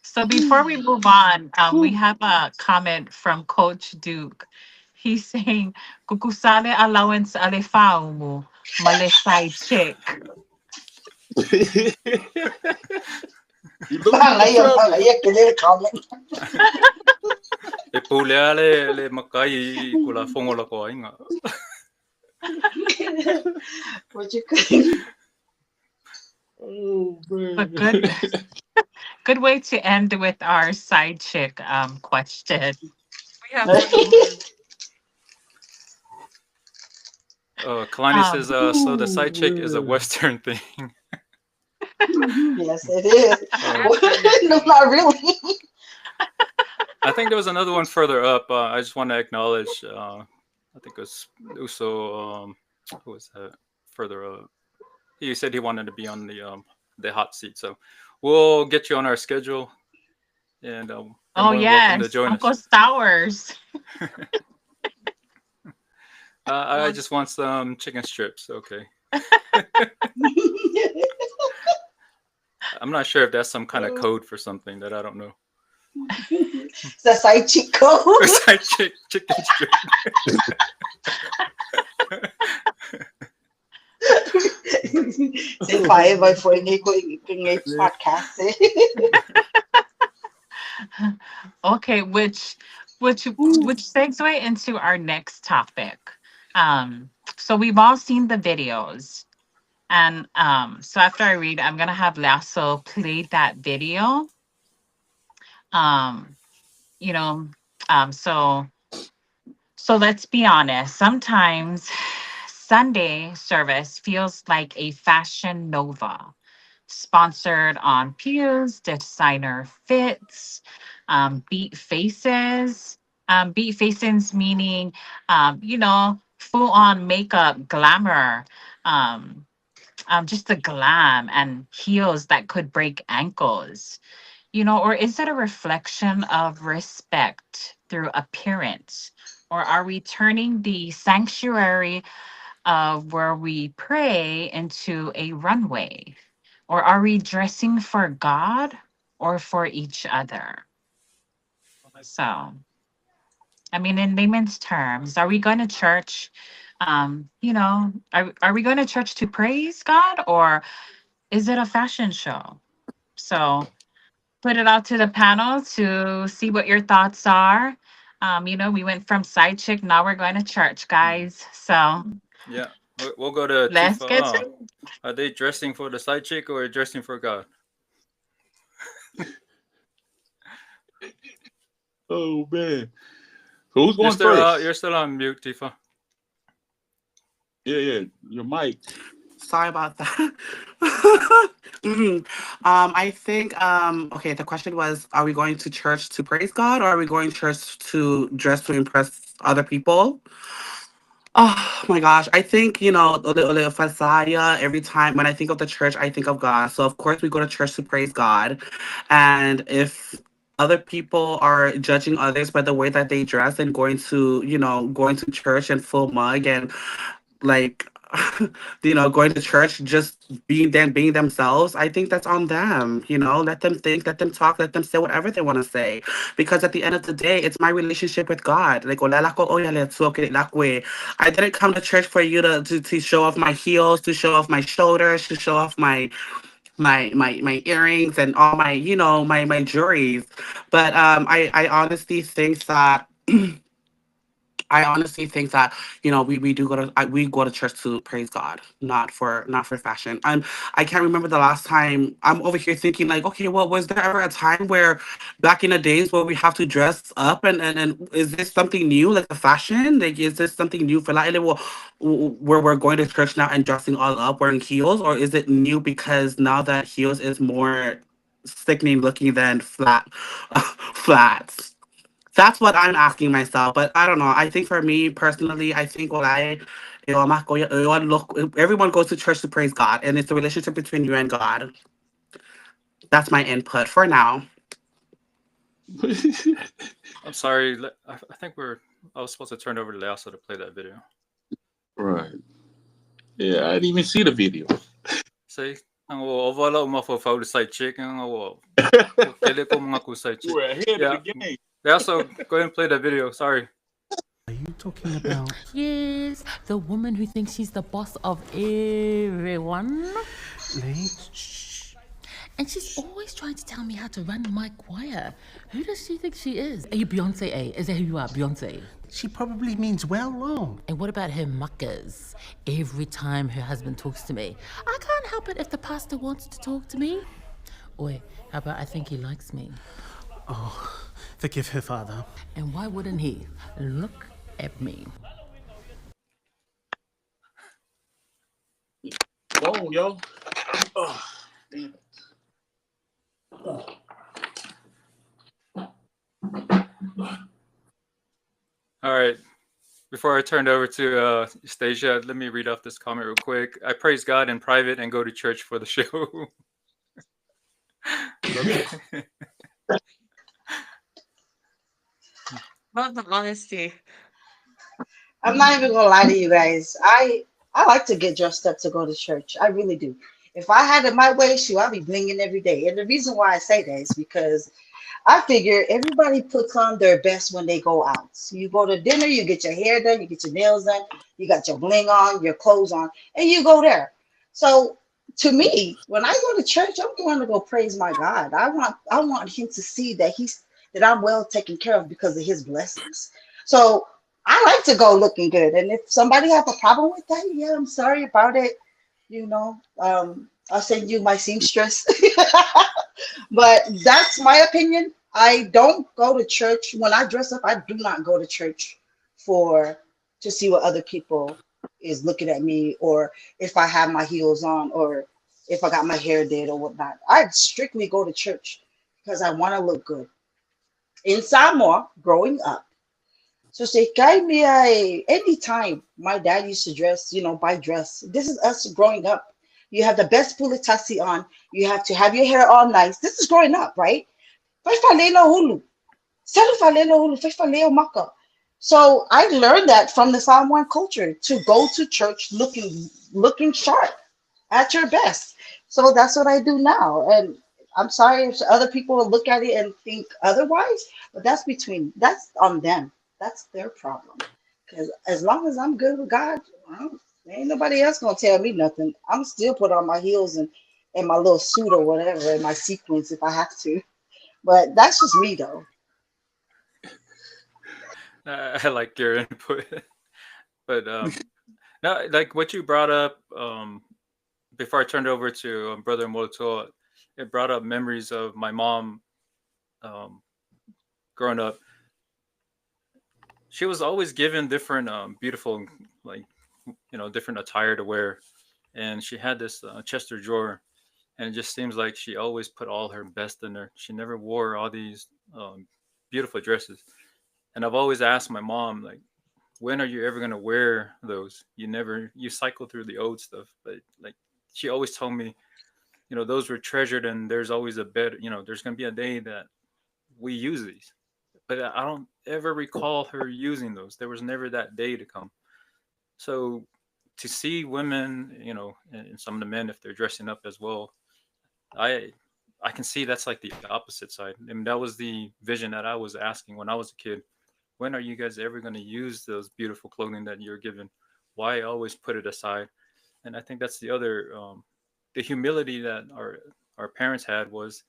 So before we move on, we have a comment from Coach Duke. He's saying, "Kukusale allowance alefao mo, malesai chick." You looking for trouble. Comment. E pulea le makai kula fongo la ko inga. What you could. Oh man. But good way to end with our side chick question. We have one more. Kalani says, so the side chick is a man. Western thing. Yes, it is. No, Absolutely. not really. I think there was another one further up. I just want to acknowledge. I think it was Uso. Who was that? Further up. He said he wanted to be on the hot seat. So we'll get you on our schedule, and you're Oh more than welcome to yes, join Uncle us. Stowers. I just want some chicken strips. Okay. I'm not sure if that's some kind of code for something that I don't know. It's a side chick code. Side chicken strip. Say five by four podcast. Okay, which segue into our next topic. So we've all seen the videos, and so after I read, I'm gonna have Leaso play that video. Um, you know, so let's be honest. Sometimes Sunday service feels like a fashion nova, sponsored on pews, designer fits, beat faces. Beat faces meaning, full on makeup, glamour, um, just the glam and heels that could break ankles. Or is it a reflection of respect through appearance? Or are we turning the sanctuary of where we pray into a runway? Or are we dressing for God or for each other? So, I mean, in layman's terms, are we going to church? Are we going to church to praise God, or is it a fashion show? So, put it out to the panel to see what your thoughts are. We went from side chick, now we're going to church, guys. So Yeah, we'll go to let's Tifa. get to Are they dressing for the side chick or dressing for God? Oh man. So who's going first? You're still on mute, Tifa. Yeah. Your mic. Sorry about that. I think okay, the question was, are we going to church to praise God, or are we going to church to dress to impress other people? Oh my gosh. I think, Ole Fasaya, every time when I think of the church, I think of God. So, of course, we go to church to praise God. And if other people are judging others by the way that they dress and going to church in full mug and like going to church just being themselves, I think that's on them. Let them think, let them talk, let them say whatever they want to say, because at the end of the day, it's my relationship with God. Like, "Olela ko oya le tsuo ke lakwe." I didn't come to church for you to show off my heels, to show off my shoulders, to show off my earrings and all my my jewelries. But I honestly think that we do we go to church to praise God, not for fashion. I can't remember the last time. I'm over here thinking like, okay, well, was there ever a time where back in the days where we have to dress up, and is this something new, like the fashion? Like, is this something new for like where we're going to church now and dressing all up, wearing heels, or is it new because now that heels is more sickening looking than flats? That's what I'm asking myself. But I don't know. I think for me personally, I think everyone goes to church to praise God, and it's the relationship between you and God. That's my input for now. I'm sorry. I think I was supposed to turn over to Leaso to play that video. Right. Yeah, I didn't even see the video. Say, ang wala umafo-foul side chick, ang kele ko mga kusay chick. We're ahead Yeah. of the game. Leaso, go ahead and play that video. Sorry. Are you talking about? Yes, the woman who thinks she's the boss of everyone. Shh. And she's always trying to tell me how to run my choir. Who does she think she is? Are you Beyonce, eh? Is that who you are, Beyonce? She probably means well wrong. And what about her muckers? Every time her husband talks to me, I can't help it if the pastor wants to talk to me. Oi, how about I think he likes me? Oh, forgive her, Father. And why wouldn't he? Look at me. Go on, yo. Oh, damn it. All right. Before I turn it over to Eustasia, let me read off this comment real quick. I praise God in private and go to church for the show. About the honesty. I'm not even gonna lie to you guys. I like to get dressed up to go to church. I really do. If I had it my way, shoot, I'd be blinging every day. And the reason why I say that is because I figure everybody puts on their best when they go out. So you go to dinner, you get your hair done, you get your nails done, you got your bling on, your clothes on, and you go there. So to me, when I go to church, I'm going to go praise my God. I want him to see that I'm well taken care of because of his blessings. So I like to go looking good. And if somebody have a problem with that, yeah, I'm sorry about it. I'll send you my seamstress. But that's my opinion. I don't go to church. When I dress up, I do not go to church for to see what other people is looking at me, or if I have my heels on, or if I got my hair did or whatnot. I strictly go to church because I want to look good. In Samoa, growing up, so say guide me anytime my dad used to dress, buy dress. This is us growing up. You have the best pula Tasi on. You have to have your hair all nice. This is growing up, right? Fai falela hulu. Selu falela hulu, fai faleo maka. So I learned that from the Samoan culture to go to church looking sharp at your best. So that's what I do now. And I'm sorry if other people will look at it and think otherwise, but that's on them. That's their problem. Because as long as I'm good with God, ain't nobody else gonna tell me nothing. I'm still put on my heels and my little suit or whatever, and my sequins if I have to. But that's just me though. I like your input. But now, like what you brought up before I turned over to Brother Moeletoa, it brought up memories of my mom um, growing up. She was always given different beautiful, like, different attire to wear. And she had this Chester drawer. And it just seems like she always put all her best in there. She never wore all these beautiful dresses. And I've always asked my mom, like, when are you ever going to wear those? You cycle through the old stuff. But like she always told me, those were treasured, and there's always a better, there's going to be a day that we use these. But I don't ever recall her using those. There was never that day to come. So to see women, and some of the men, if they're dressing up as well, I can see that's like the opposite side. I mean, that was the vision that I was asking when I was a kid. When are you guys ever going to use those beautiful clothing that you're given? Why always put it aside? And I think that's the other, the humility that our parents had was,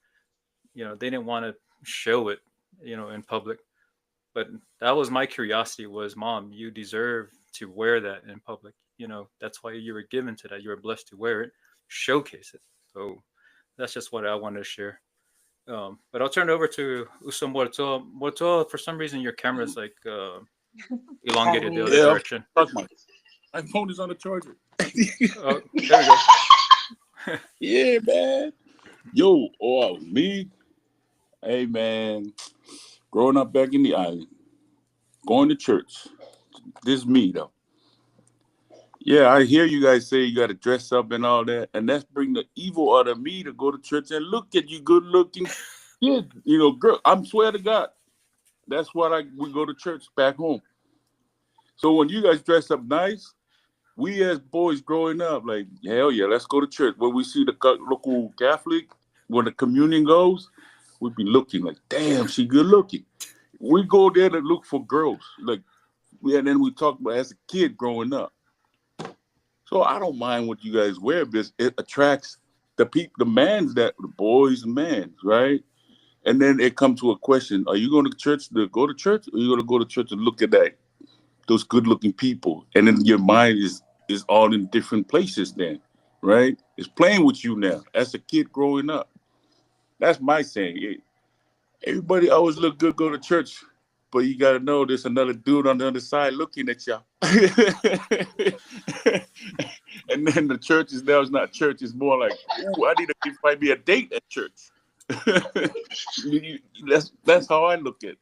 they didn't want to show it, in public. But that was my curiosity was, Mom, you deserve to wear that in public. That's why you were given to that. You were blessed to wear it, showcase it. So that's just what I wanted to share. But I'll turn it over to Uso Moeletoa. Moeletoa, for some reason, your camera is like elongated the other direction. My phone is on the charger. Oh, there we go. Yeah, man. Yo, me. Hey, man. Growing up back in the island, going to church. This is me, though. Yeah, I hear you guys say you got to dress up and all that, and that's bring the evil out of me to go to church and look at you good-looking kid. Girl, I'm swear to God, that's why we go to church back home. So when you guys dress up nice, we as boys growing up, like, hell yeah, let's go to church. When we see the local Catholic, when the communion goes, we be looking like, damn, she good-looking. We go there to look for girls, and then we talk about as a kid growing up. So I don't mind what you guys wear, because it attracts the boys and men, right? And then it comes to a question: are you going to church to go to church, or are you going to go to church to look at those good-looking people? And then your mind is all in different places. Then, right? It's playing with you now as a kid growing up. That's my saying. Everybody always look good, go to church. But you got to know there's another dude on the other side looking at y'all. And then the church is now, it's not church. It's more like, ooh, I need to find me a date at church. That's how I look at it.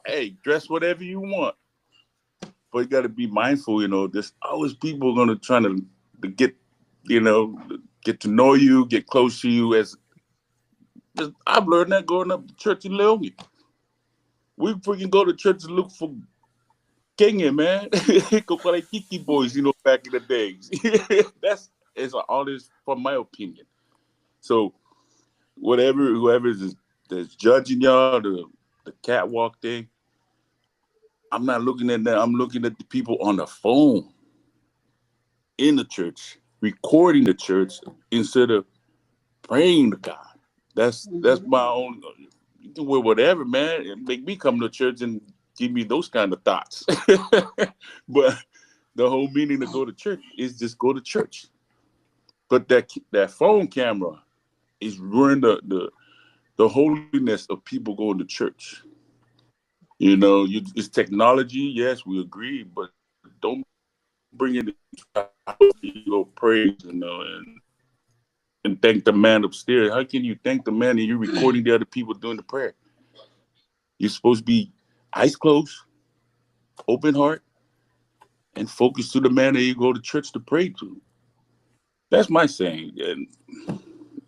Hey, dress whatever you want. But you got to be mindful, there's always people going to try to get, get to know you, get close to you. I've learned that going up to church in Leone. We freaking go to church to look for Kenya, man. Kiki boys, back in the days. It's all this from my opinion. So whoever is that's judging y'all, the catwalk thing, I'm not looking at that. I'm looking at the people on the phone in the church, recording the church instead of praying to God. That's my own. You can wear whatever, man. It make me come to church and give me those kind of thoughts. But the whole meaning to go to church is just go to church. But that phone camera is ruining the holiness of people going to church. It's technology. Yes, we agree, but don't bring it into praise, and thank the man upstairs. How can you thank the man and you're recording the other people doing the prayer? You're supposed to be eyes closed, open heart, and focus to the man that you go to church to pray to. That's my saying. And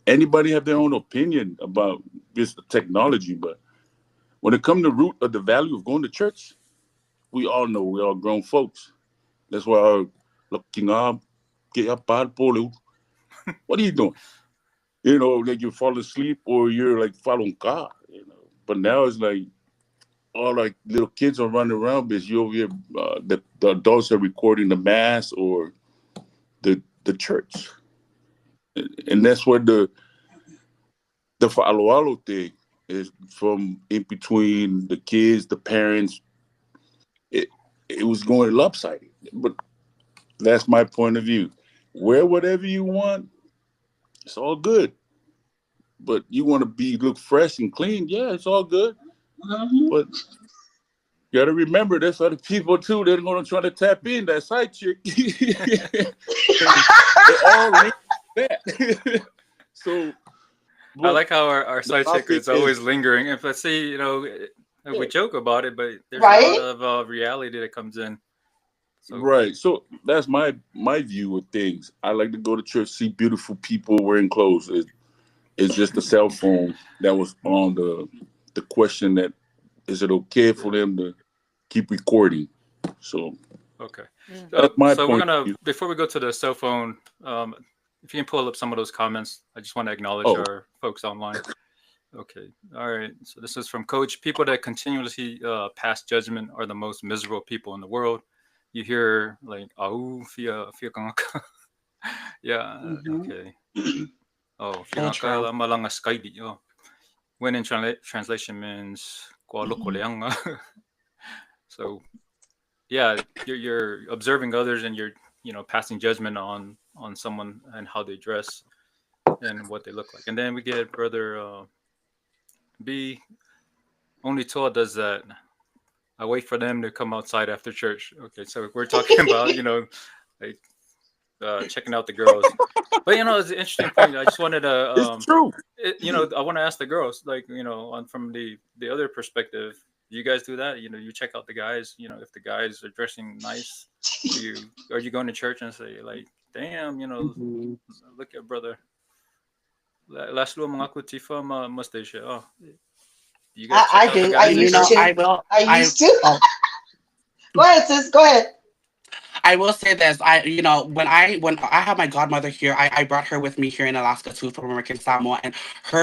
anybody have their own opinion about this technology, but when it comes to the root of the value of going to church, we all know we're all grown folks. That's why our looking up, get up, what are you doing? Like you fall asleep or you're like following God, But now it's like all like little kids are running around because you over here, the adults are recording the mass or the church. And that's where the alo thing is from in between the kids, the parents. It was going lopsided. But that's my point of view. Wear whatever you want. It's all good. But you want to look fresh and clean. Yeah, it's all good. Mm-hmm. But you got to remember, there's other people too that are going to try to tap in that side chick. They all link that. So I like how our side chick is always lingering. If I see, we joke about it, but there's a lot of reality that comes in. So Right. So that's my view of things. I like to go to church, see beautiful people wearing clothes. It's just the cell phone that was on the question that is it okay for them to keep recording? So okay. Mm. that's my So we're point of gonna view. before we go to the cell phone, if you can pull up some of those comments, I just want to acknowledge Oh, our folks online. Okay. All right. So this is from Coach. People that continuously pass judgment are the most miserable people in the world. You hear like "au fia kangaka." Yeah. Mm-hmm. Okay. Oh, fia So kangaka true. la malanga skaidi. Oh, when in translation means "kwa loko leanga." So yeah, you're observing others and you're passing judgment on someone and how they dress and what they look like. And then we get brother B. Only Toa does that. I wait for them to come outside after church. Okay, so we're talking about like checking out the girls. But it's an interesting point. I just wanted to it's true. I want to ask the girls, like on from the other perspective. Do you guys do that? You check out the guys. If the guys are dressing nice, are you going to church and say like, damn, Hmm. look at brother. Last lu mga ko Tifa mustache. Oh, you guys check I out the do. I guys at You used know, church? to. I will. I I used to. oh, Go ahead, sis. Go ahead. I will say this. When I have my godmother here, I brought her with me here in Alaska too from American Samoa, and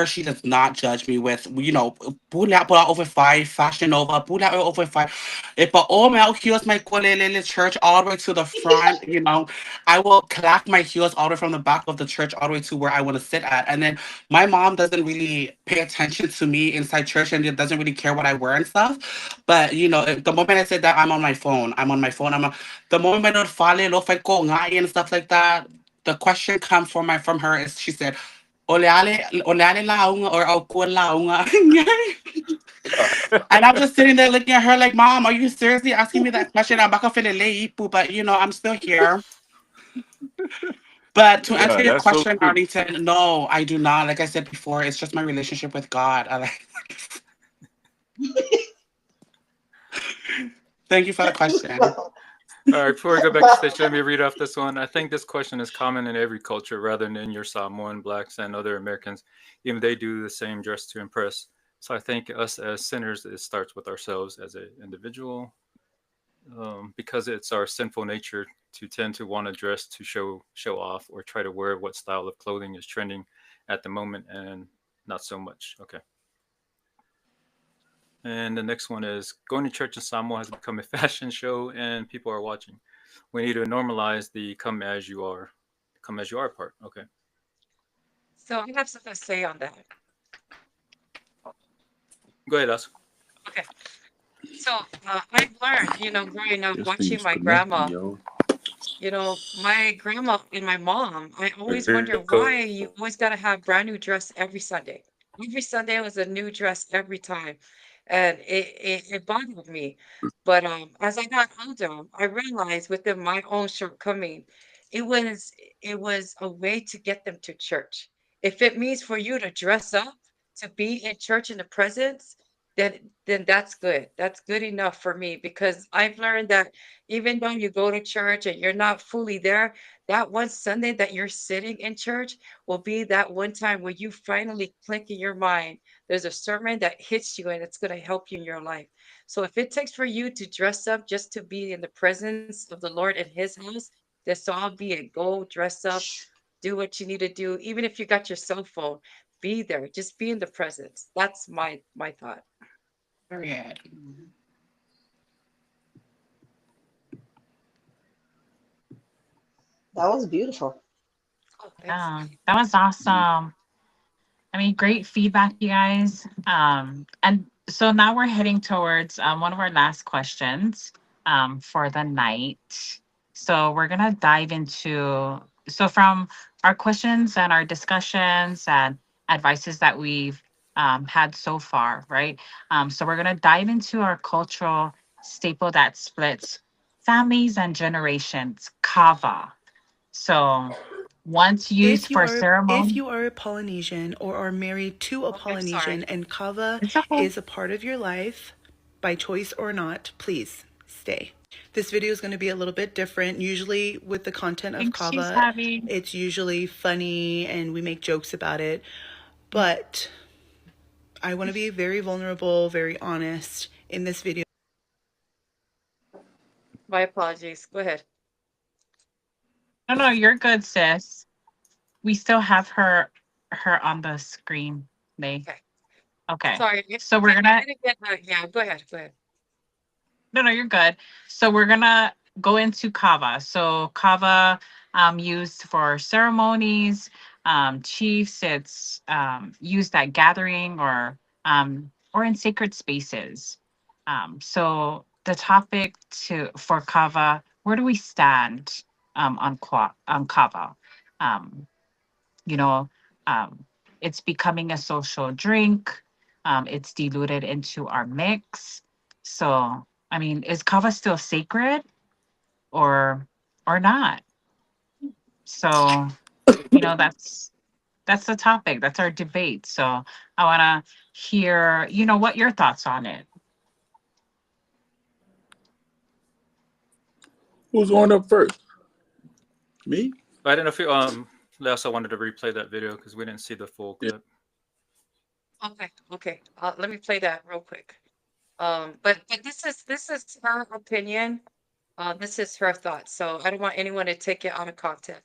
she does not judge me with bula bula over five, fashion nova, bula over five. If all my heels my kolelele church all the way to the front, I will clap my heels all the way from the back of the church all the way to where I want to sit at, and then my mom doesn't really pay attention to me inside church and it doesn't really care what I wear and stuff. But the moment I said that, I'm on my phone. I'm on my phone. The moment I don't follow lo fai ko ngai and stuff like that, the question come from her is she said, Oleale launga or au kua launga. And I'm just sitting there looking at her like, Mom, are you seriously asking me that question? I'm baka fele leipu, but I'm still here. But to Yeah, answer your that's so question, true. Arlington, no, I do not. Like I said before, it's just my relationship with God. Thank you for the question. All right, before we go back to stage, let me read off this one. I think this question is common in every culture rather than in your Samoan, blacks, and other Americans. Even they do the same dress to impress. So I think us as sinners, it starts with ourselves as an individual, because it's our sinful nature to tend to want to dress to show off or try to wear what style of clothing is trending at the moment, and not so much. Okay. And the next one is going to church in Samoa has become a fashion show and people are watching. We need to normalize the come as you are part. Okay. So I have something to say on that. Go ahead, us. Okay. So I've learned, growing up This thing watching is my connecting, grandma, yo. my grandma and my mom, I always There wonder you go. why you always got to have brand new dress every Sunday. Every Sunday was a new dress every time. And it bothered me. But as I got older, I realized within my own shortcoming, it was it was a way to get them to church. If it means for you to dress up to be in church in the presence, then that's good. That's good enough for me because I've learned that even though you go to church and you're not fully there, that one Sunday that you're sitting in church will be that one time where you finally click in your mind. There's a sermon that hits you and it's going to help you in your life. So if it takes for you to dress up just to be in the presence of the Lord in his house, then so be it. Go dress up, do what you need to do. Even if you got your cell phone, be there. Just be in the presence. That's my thought. Period. That was beautiful. Oh, thanks. Yeah, that was awesome. I mean, great feedback, you guys. And so now we're heading towards one of our last questions for the night. So we're gonna dive into from our questions and our discussions and advices that we've had so far, right? So we're gonna dive into our cultural staple that splits families and generations, kava. So once used for If ceremony. you are a Polynesian or are married to a Okay, I'm sorry. Polynesian and kava It's okay. is a part of your life by choice or not, please stay. This video is going to be a little bit different. Usually with the content I of think she's Kava, having. it's usually funny and we make jokes about it. But I want to be very vulnerable, very honest in this video. My apologies. Go ahead. No, you're good, sis. We still have her on the screen. Okay. Okay. Sorry. So we're gonna. Yeah, go ahead. Go ahead. No, you're good. So we're gonna go into kava. So kava, used for ceremonies, chiefs. It's used at gathering or in sacred spaces. So the topic for kava. Where do we stand on kava? Um, you know, um, it's becoming a social drink. It's diluted into our mix. So, I mean, is kava still sacred or not? So, that's the topic. That's our debate. So, I want to hear, what your thoughts on it. Who's going up first? Me? I don't know if you Leaso wanted to replay that video because we didn't see the full clip. Okay. Let me play that real quick. But this is her opinion. This is her thoughts. So I don't want anyone to take it out of context.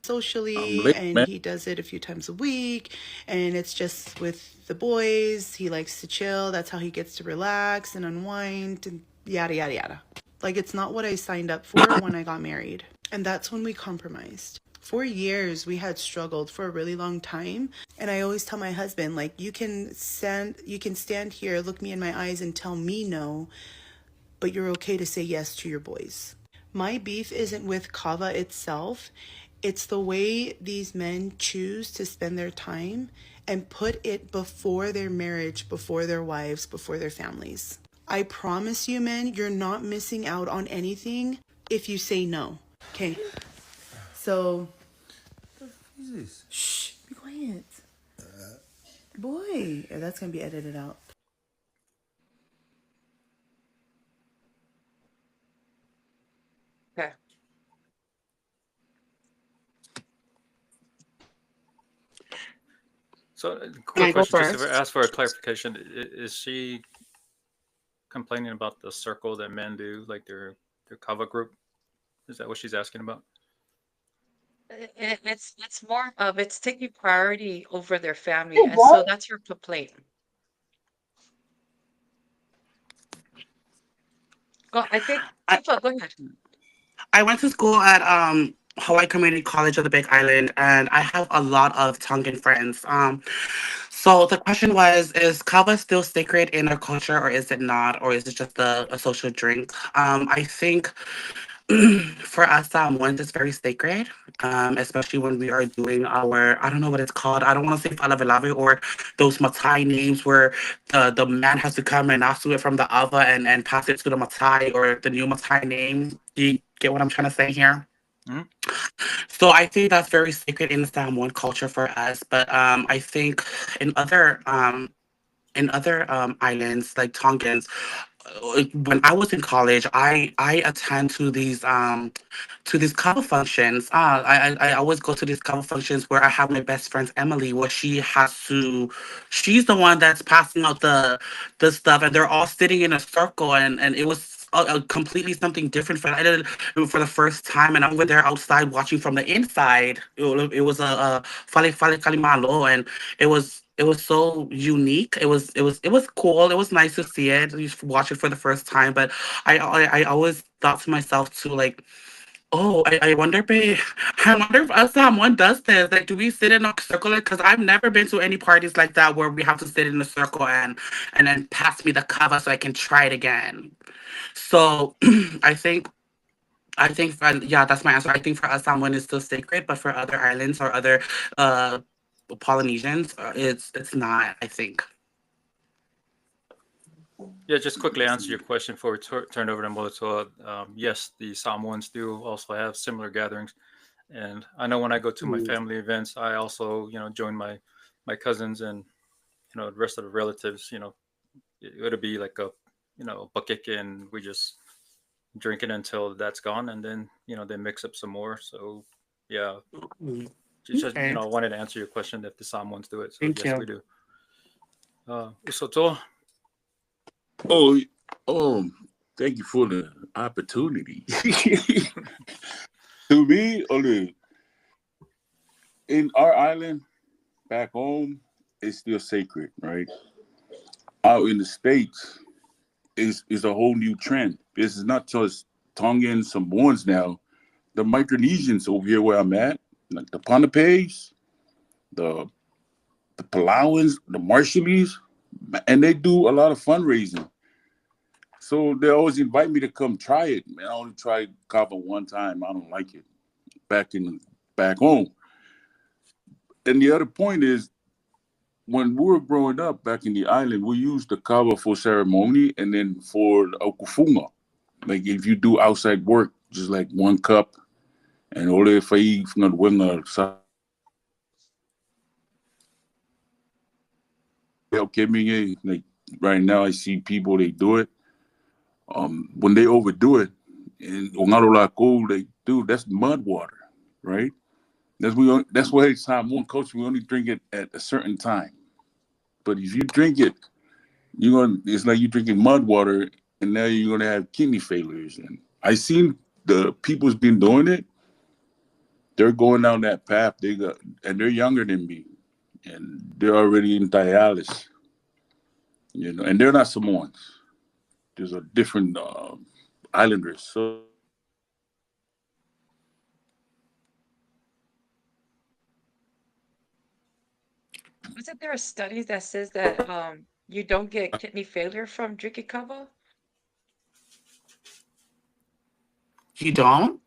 Socially, and he does it a few times a week, and it's just with the boys. He likes to chill. That's how he gets to relax and unwind and yada yada yada. Like, it's not what I signed up for when I got married. And that's when we compromised. For years we had struggled for a really long time, and I always tell my husband, like, you can stand here, look me in my eyes and tell me no, but you're okay to say yes to your boys. My beef isn't with kava itself. It's the way these men choose to spend their time and put it before their marriage, before their wives, before their families. I promise you, men, you're not missing out on anything if you say no. Okay. So, shh, be quiet. Boy, that's going to be edited out. Okay. So, quick question, just to ask for a clarification. Is she complaining about the circle that men do, like their kava group? Is that what she's asking about? It's more of it's taking priority over their family, and so that's your complaint. Well, I think Tifa, go ahead. I went to school at Hawai Community College of the Big Island, and I have a lot of Tongan friends. So the question was, is kava still sacred in our culture, or is it not, or is it just a social drink? I think for us Samoans, it's very sacred, especially when we are doing our, I don't know what it's called. I don't want to say falavelave or those matai names where the man has to come and ask it from the ava and pass it to the matai or the new matai name. Do you get what I'm trying to say here? Mm-hmm. So I think that's very sacred in the Samoan culture for us. But I think in other islands like Tongans, when I was in college, I attend to these cover functions. I always go to these cover functions where I have my best friend Emily, where she's the one that's passing out the stuff, and they're all sitting in a circle, and it was a completely something different for I did it for the first time, and I'm over there outside watching from the inside. It was a fale malo, and it was so unique. It was cool. It was nice to see it. You watch it for the first time, but I always thought to myself too, like, oh, I wonder I wonder if us someone does this. Like, do we sit in a circle? Because I've never been to any parties like that where we have to sit in a circle and then pass me the cover so I can try it again. So I think. Yeah, that's my answer. I think for us, someone is still sacred, but for other islands or other uh, Polynesians, it's not. I think. Yeah, just quickly answer your question before we turn over to Moeletoa. Yes, the Samoans do also have similar gatherings, And I know when I go to my Mm. family events, I also, join my cousins and, the rest of the relatives, it'll be like a, bucket, and we just drink it until that's gone. And then, they mix up some more. So yeah, Mm. just, Okay. I wanted to answer your question if the Samoans do it. So Thank yes, you. we do. Usoto, Oh, thank you for the opportunity. To me, in our island back home, it's still sacred, right? Out in the States, is a whole new trend. This is not just Tongan Samoans now. The Micronesians over here where I'm at, like the Pohnpei's, the Palauans, the Marshallese, and they do a lot of fundraising. So they always invite me to come try it. Man, I only tried kava one time. I don't like it. Back home. And the other point is, when we were growing up back in the island, we used the kava for ceremony and then for the okufunga. Like if you do outside work, just like 1 cup and ole fai from the like right now I see people they do it. When they overdo it, and they do that's mud water, right? That's why it's time one culture we only drink it at a certain time. But if you drink it, it's like you drinking mud water, and now you're gonna have kidney failures. And I seen the people's been doing it. They're going down that path. And they're younger than me, and they're already in dialysis. And they're not Samoans. There's a different islanders. So Wasn't there a study that says that you don't get kidney failure from drinking kava? You don't?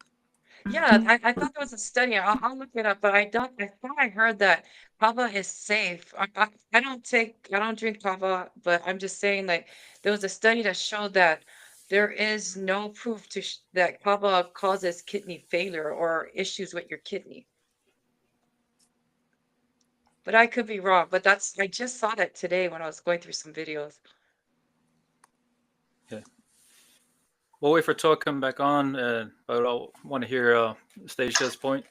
Yeah, I thought there was a study. I'll look it up, but I thought I heard that kava is safe. I don't drink kava, but I'm just saying like there was a study that showed that there is no proof that kava causes kidney failure or issues with your kidney. But I could be wrong. But I just saw that today when I was going through some videos. yeah. We'll wait for Toa to come back on, but I want to hear Stasia's point.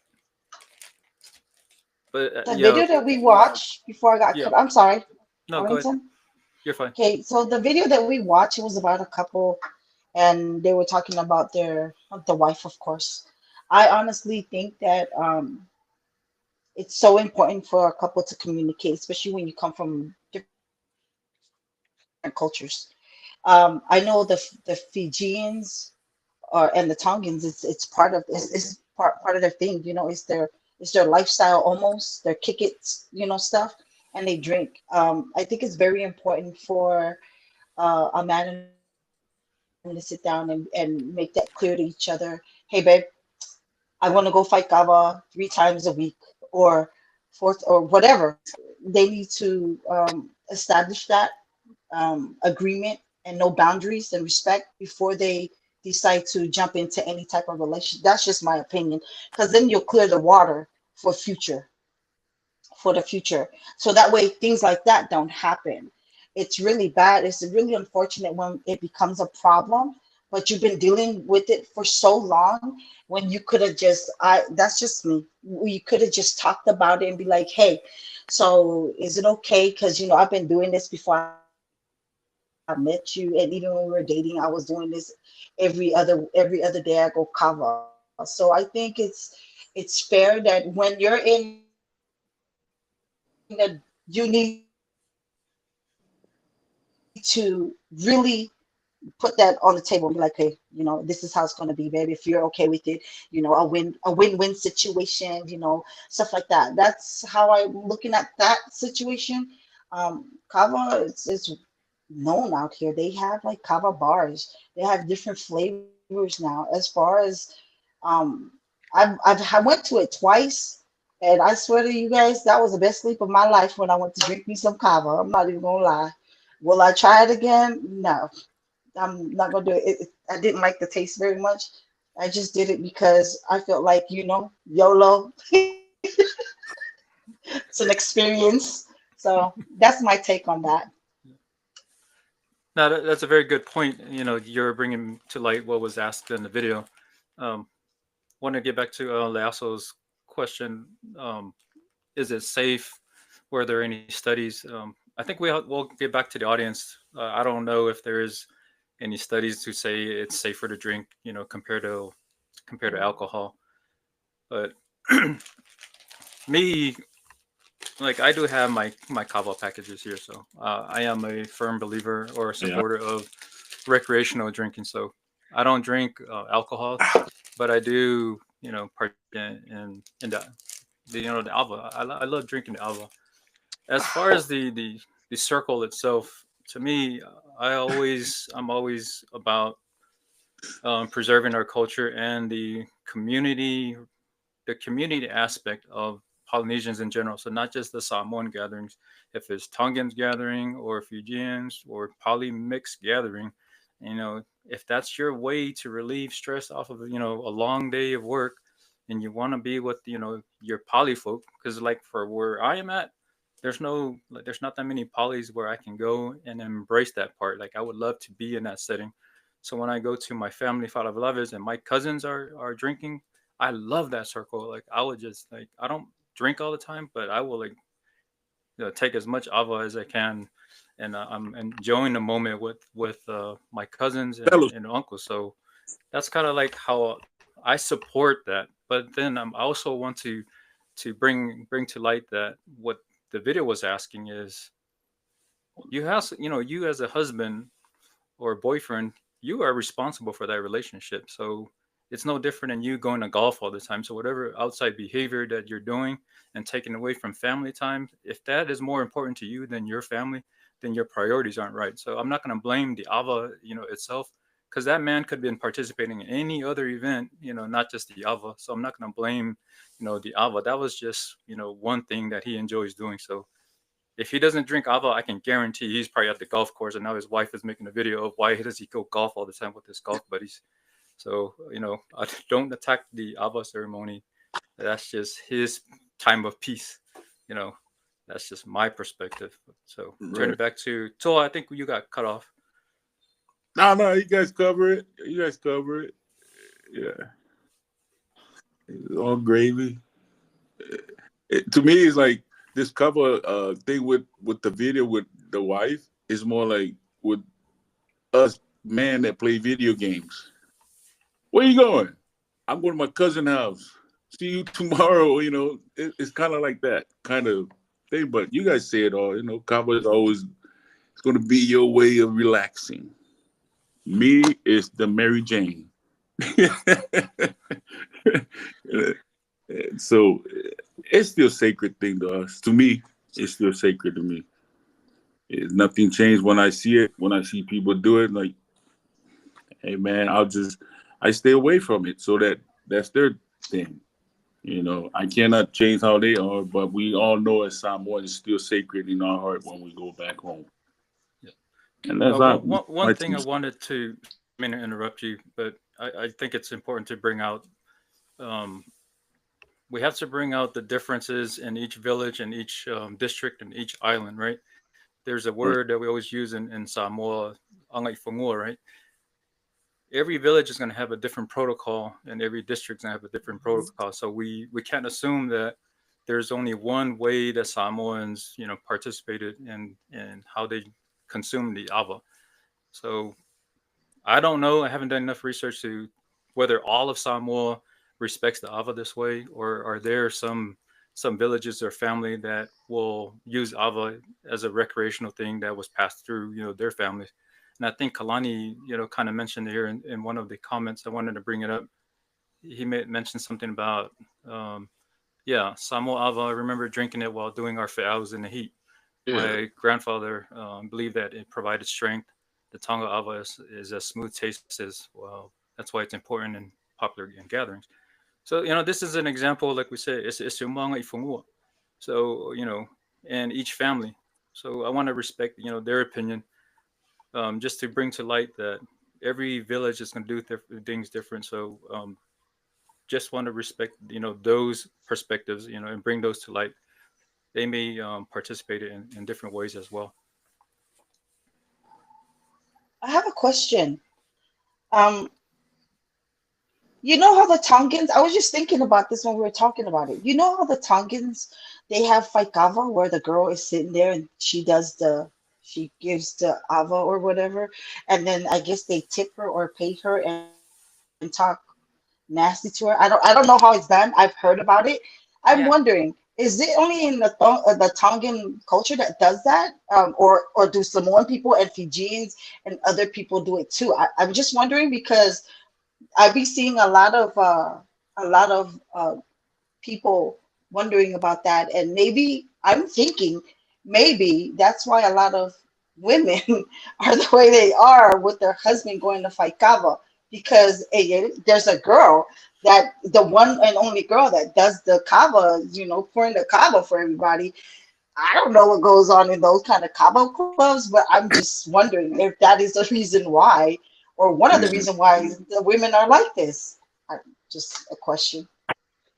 But The video that we watched before I got yeah. cut, I'm sorry, No, go ahead. Arlington. You're fine. Okay, so the video that we watched, it was about a couple, and they were talking about the wife, of course. I honestly think that it's so important for a couple to communicate, especially when you come from different cultures. I know the Fijians and the Tongans, it's part of it's part of their thing, it's their lifestyle almost, their kick it, stuff, and they drink. I think it's very important for a man and woman to sit down and make that clear to each other. Hey, babe, I want to go fight Gava 3 times a week or fourth or whatever. They need to establish that agreement and no boundaries and respect before they decide to jump into any type of relationship. That's just my opinion, because then you'll clear the water for the future. So that way things like that don't happen. It's really bad. It's really unfortunate when it becomes a problem, but you've been dealing with it for so long when you could have just that's just me. We could have just talked about it and be like, hey, so is it okay? Because I've been doing this before I met you, and even when we were dating, I was doing this every other day. I go cover. So I think it's fair that when you're in that you need to really put that on the table and be like, hey, this is how it's going to be, baby. If you're okay with it, a win-win situation, stuff like that. That's how I'm looking at that situation. Kava is known out here. They have like kava bars. They have different flavors now. As far as um, I went to it twice, and I swear to you guys, that was the best sleep of my life when I went to drink me some kava. I'm not even gonna lie. Will I try it again? No, I'm not gonna do it. I didn't like the taste very much. I just did it because I felt like, YOLO. It's an experience. So that's my take on that. Now that's a very good point. You're bringing to light what was asked in the video. Um, Want to get back to Leaso's question. Is it safe? Were there any studies? I think we'll get back to the audience. I don't know if there is any studies to say it's safer to drink, compared to alcohol. But me, like I do have my kava packages here, so I am a firm believer or a supporter of recreational drinking. So I don't drink alcohol, but I do, partake in the alva. I love drinking the alva. As far as the circle itself, to me, I'm always about preserving our culture and the community aspect of Polynesians in general. So not just the Samoan gatherings. If it's Tongans gathering or Fijians or poly mixed gathering, if that's your way to relieve stress off of a long day of work, and you want to be with your poly folk, because like for where I am at, there's not that many polys where I can go and embrace that part. Like I would love to be in that setting. So when I go to my family falavelavas and my cousins are drinking, I love that circle. Like I would just like I don't drink all the time, but I will like take as much ava as I can, and I'm enjoying the moment with my cousins and uncles. So that's kind of like how I support that. But then I also want to bring to light that what the video was asking is you as a husband or boyfriend, you are responsible for that relationship. So it's no different than you going to golf all the time. So whatever outside behavior that you're doing and taking away from family time, if that is more important to you than your family, then your priorities aren't right. So I'm not going to blame the ava, itself, because that man could have been participating in any other event, not just the ava. So I'm not going to blame, the ava. That was just, one thing that he enjoys doing. So if he doesn't drink ava, I can guarantee he's probably at the golf course, and now his wife is making a video of why does he go golf all the time with his golf buddies. So I don't attack the ava ceremony. That's just his time of peace. You know, that's just my perspective. So turn it back to Toa. I think you got cut off. No, you guys cover it. You guys cover it. Yeah, it's all gravy. To me, it's like this cover thing with the video with the wife is more like with us men that play video games. Where you going? I'm going to my cousin's house. See you tomorrow. It's kind of like that kind of thing. But you guys say it all. Cover is always it's going to be your way of relaxing. Me is the Mary Jane. So it's still a sacred thing to us. To me, it's still sacred to me. Nothing changed when I see it. When I see people do it, like, hey man, I stay away from it. So that's their thing. I cannot change how they are, but we all know as Samoa is still sacred in our heart when we go back home. Yeah. And that's one thing I wanted to, I mean to interrupt you, but I think it's important to bring out. We have to bring out the differences in each village and each district and each island, right? There's a word that we always use in Samoa, angai fungua, right? Every village is going to have a different protocol, and every district is going to have a different protocol. So we can't assume that there's only one way that Samoans, participated in how they consume the ava. So I don't know. I haven't done enough research to whether all of Samoa respects the ava this way, or are there some villages or family that will use ava as a recreational thing that was passed through their families. And I think Kalani kind of mentioned here in one of the comments. I wanted to bring it up. He mentioned something about Samoa ava. I remember drinking it while doing our fe'aus in the heat. My grandfather believed that it provided strength. The Tonga ava is a smooth taste as well. That's why it's important and popular in gatherings. So, this is an example, like we said, it's umanga I fungua. So, and each family. So I want to respect, their opinion, just to bring to light that every village is going to do things different. So just want to respect, those perspectives, and bring those to light. They may participate in different ways as well. I have a question. Um, you know how the Tongans, I was just thinking about this when we were talking about it. You know how the Tongans, they have Faikava where the girl is sitting there and she gives the ava or whatever, and then I guess they tip her or pay her and talk nasty to her. I don't know how it's done. I've heard about it. I'm Yeah. wondering, is it only in the Tongan culture that does that, or do Samoan people and Fijians and other people do it too? I'm just wondering because I've been seeing a lot of people wondering about that, and maybe I'm thinking maybe that's why a lot of women are the way they are with their husband going to fight kava because there's a girl that the one and only girl that does the kava, pouring the kava for everybody. I don't know what goes on in those kind of kava clubs, but I'm just wondering if that is the reason why, or one of the Yeah. reason why the women are like this. Just a question.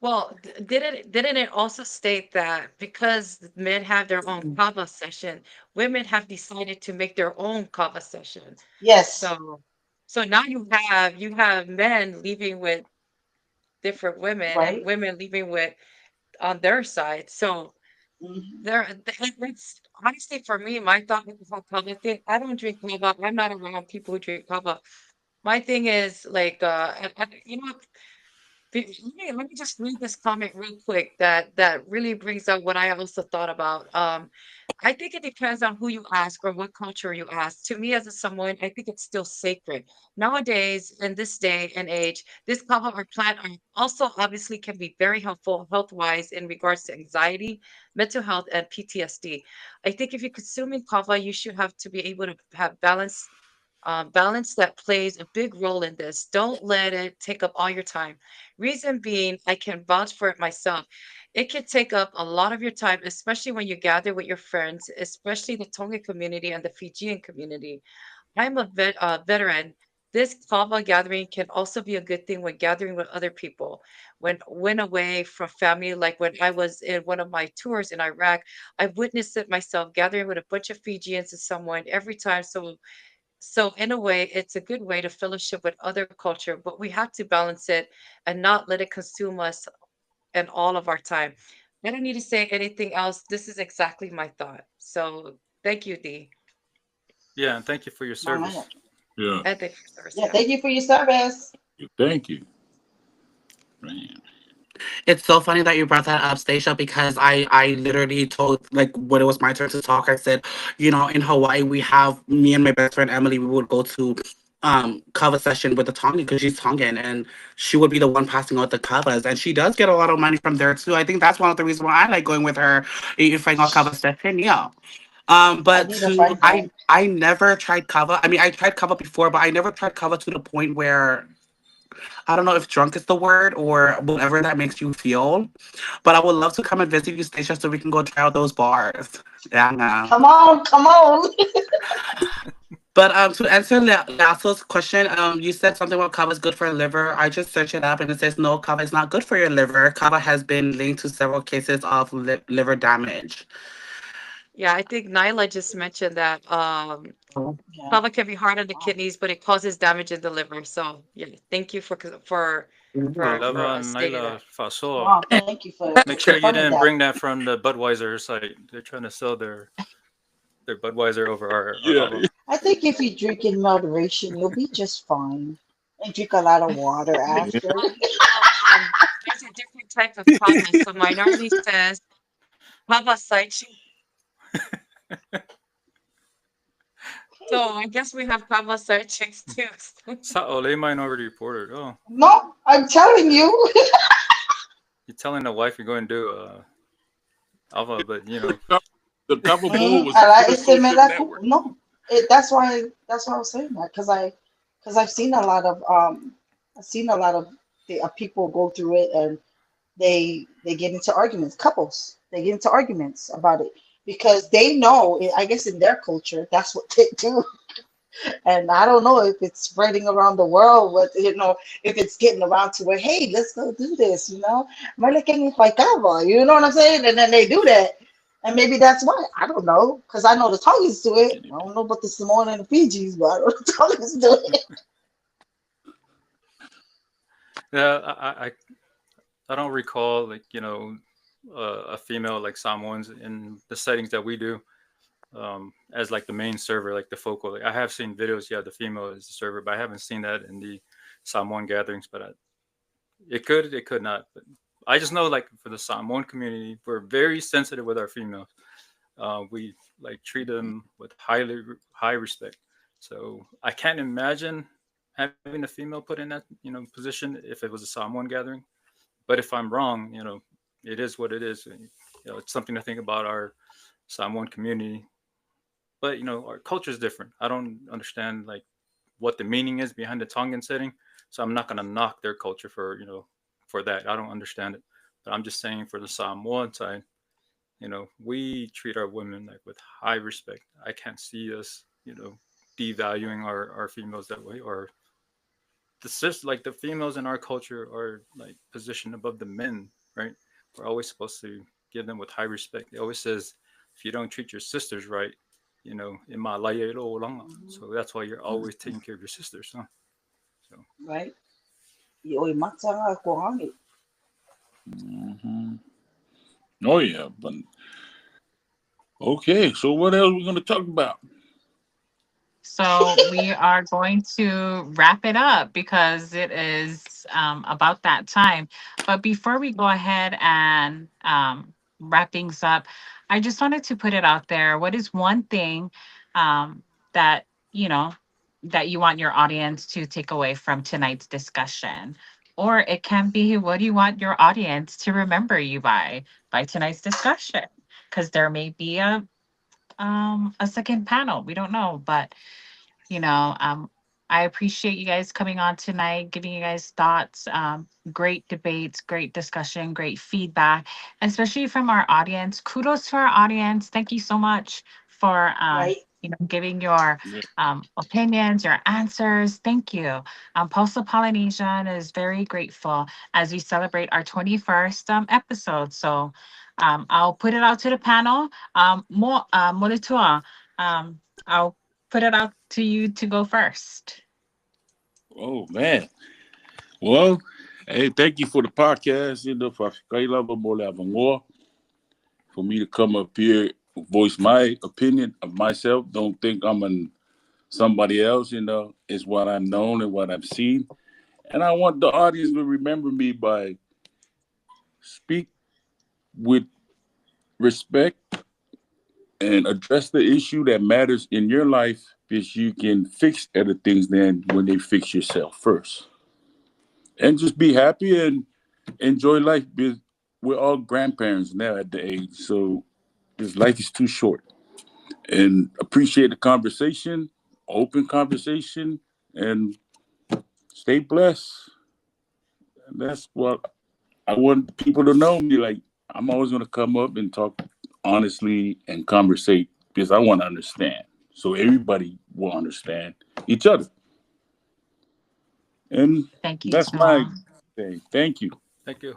Well, didn't it also state that because men have their own kava session, women have decided to make their own kava session. Yes, So so now you have men leaving with different women and right. women leaving with on their side. So Mhm. it's honestly for me, my thought with the whole kava thing, I don't drink kava. I'm not around people who drink kava. My thing is like let me just read this comment real quick that really brings up what I also thought about. I think it depends on who you ask or what culture you ask. To me, as a Samoan, I think it's still sacred. Nowadays, in this day and age, this kava or plant are also obviously can be very helpful health-wise in regards to anxiety, mental health, and PTSD. I think if you're consuming kava, you should have to be able to have balance that plays a big role in this. Don't let it take up all your time. Reason being, I can vouch for it myself. It can take up a lot of your time, especially when you gather with your friends, especially the Tonga community and the Fijian community. I'm a veteran. This Kava gathering can also be a good thing when gathering with other people. When away from family, like when I was in one of my tours in Iraq, I witnessed it myself, gathering with a bunch of Fijians and someone every time. So in a way, it's a good way to fellowship with other culture, but we have to balance it and not let it consume us and all of our time. I don't need to say anything else. This is exactly my thought. So thank you, Dee. Yeah, and thank you for your All right. service. Yeah. And thank you for service, Yeah, yeah. thank you for your service. Thank you, man. It's so funny that you brought that up, Stacia, because I literally told, like, when it was my turn to talk, I said, in Hawaii, we have me and my best friend Emily, we would go to cover session with the Tongan because she's Tongan, and she would be the one passing out the covers, and she does get a lot of money from there too. I think that's one of the reasons why I like going with her if I got cover session. Yeah. I But need to find that. I never tried kava. I mean, I tried kava before, but I never tried kava to the point where I don't know if drunk is the word or whatever that makes you feel. But I would love to come and visit you, Stacia, so we can go try out those bars. Yeah, no. Come on, come on. But to answer Lasso's question, you said something about kava is good for your liver. I just searched it up and it says no, kava is not good for your liver. Kava has been linked to several cases of liver damage. Yeah, I think Nyla just mentioned that Yeah. kava can be hard on the Wow. kidneys, but it causes damage in the liver. So yeah, thank you for Lava stating Naila that. Faso. Wow, thank you for Make sure you confirming didn't that. bring that from the Budweiser site. They're trying to sell their Budweiser over our Yeah. Ava. I think if you drink in moderation, you'll be just fine. And drink a lot of water Yeah. after. There's a different type of kava. So minority says kava saichi. So I guess we have kava saichis too. Sa'ole Minority Reporter. Oh, No, I'm telling you. you're telling the wife you're going to do Ava, but The cover board Mhm. was I like Full it's Social Network. no, that's why I was saying that because I've seen a lot of people go through it and they get into arguments. Couples they get into arguments about it because they know. I guess in their culture, that's what they do. And I don't know if it's spreading around the world, but if it's getting around to where, hey, let's go do this, Merleking Paikava, you know what I'm saying? And then they do that. And maybe that's why. I don't know. Because I know the Tongans do it. I don't know about the Samoan and the Fijis, but I know the Tongans do it. Yeah, I don't recall like a female like Samoans in the settings that we do as like the main server, like the focal. Like, I have seen videos. Yeah, the female is the server, but I haven't seen that in the Samoan gatherings. But it could not. But I just know like for the Samoan community, we're very sensitive with our females. We like treat them with high respect. So I can't imagine having a female put in that position if it was a Samoan gathering. But if I'm wrong, it is what it is. It's something to think about our Samoan community. But our culture is different. I don't understand like what the meaning is behind the Tongan setting, so I'm not gonna knock their culture for that. I don't understand it, but I'm just saying for the Samoan side, we treat our women like with high respect. I can't see us, devaluing our females that way, or like the females in our culture are like positioned above the men, right? We're always supposed to give them with high respect. It always says if you don't treat your sisters right, in my so that's why you're always taking care of your sisters, huh? So Right? Oi matanga ko hangi. Oh yeah, but okay. So what else are we gonna talk about? So we are going to wrap it up because it is about that time. But before we go ahead and wrap things up, I just wanted to put it out there. What is one thing that that you want your audience to take away from tonight's discussion? Or it can be, what do you want your audience to remember you by tonight's discussion? Because there may be a second panel. We don't know, but you know, um, I appreciate you guys coming on tonight, giving you guys thoughts, great debates, great discussion, great feedback, especially from our audience. Kudos to our audience. Thank you so much for Right? giving your opinions, your answers. Thank you. Pulse of Polynesian is very grateful as we celebrate our 21st episode. So I'll put it out to the panel. Moeletoa, I'll put it out to you to go first. Oh man. Well, hey, thank you for the podcast. For me to come up here, voice my opinion of myself. Don't think I'm somebody else. It's what I've known and what I've seen. And I want the audience to remember me by speak with respect and address the issue that matters in your life, because you can fix other things then when they fix yourself first. And just be happy and enjoy life, because we're all grandparents now at the age. So this life is too short. And appreciate the conversation, open conversation, and stay blessed. And that's what I want people to know me. Like, I'm always going to come up and talk honestly and conversate, because I want to understand. So everybody will understand each other. And Thank you, that's my Toa. thing. Thank you. thank you.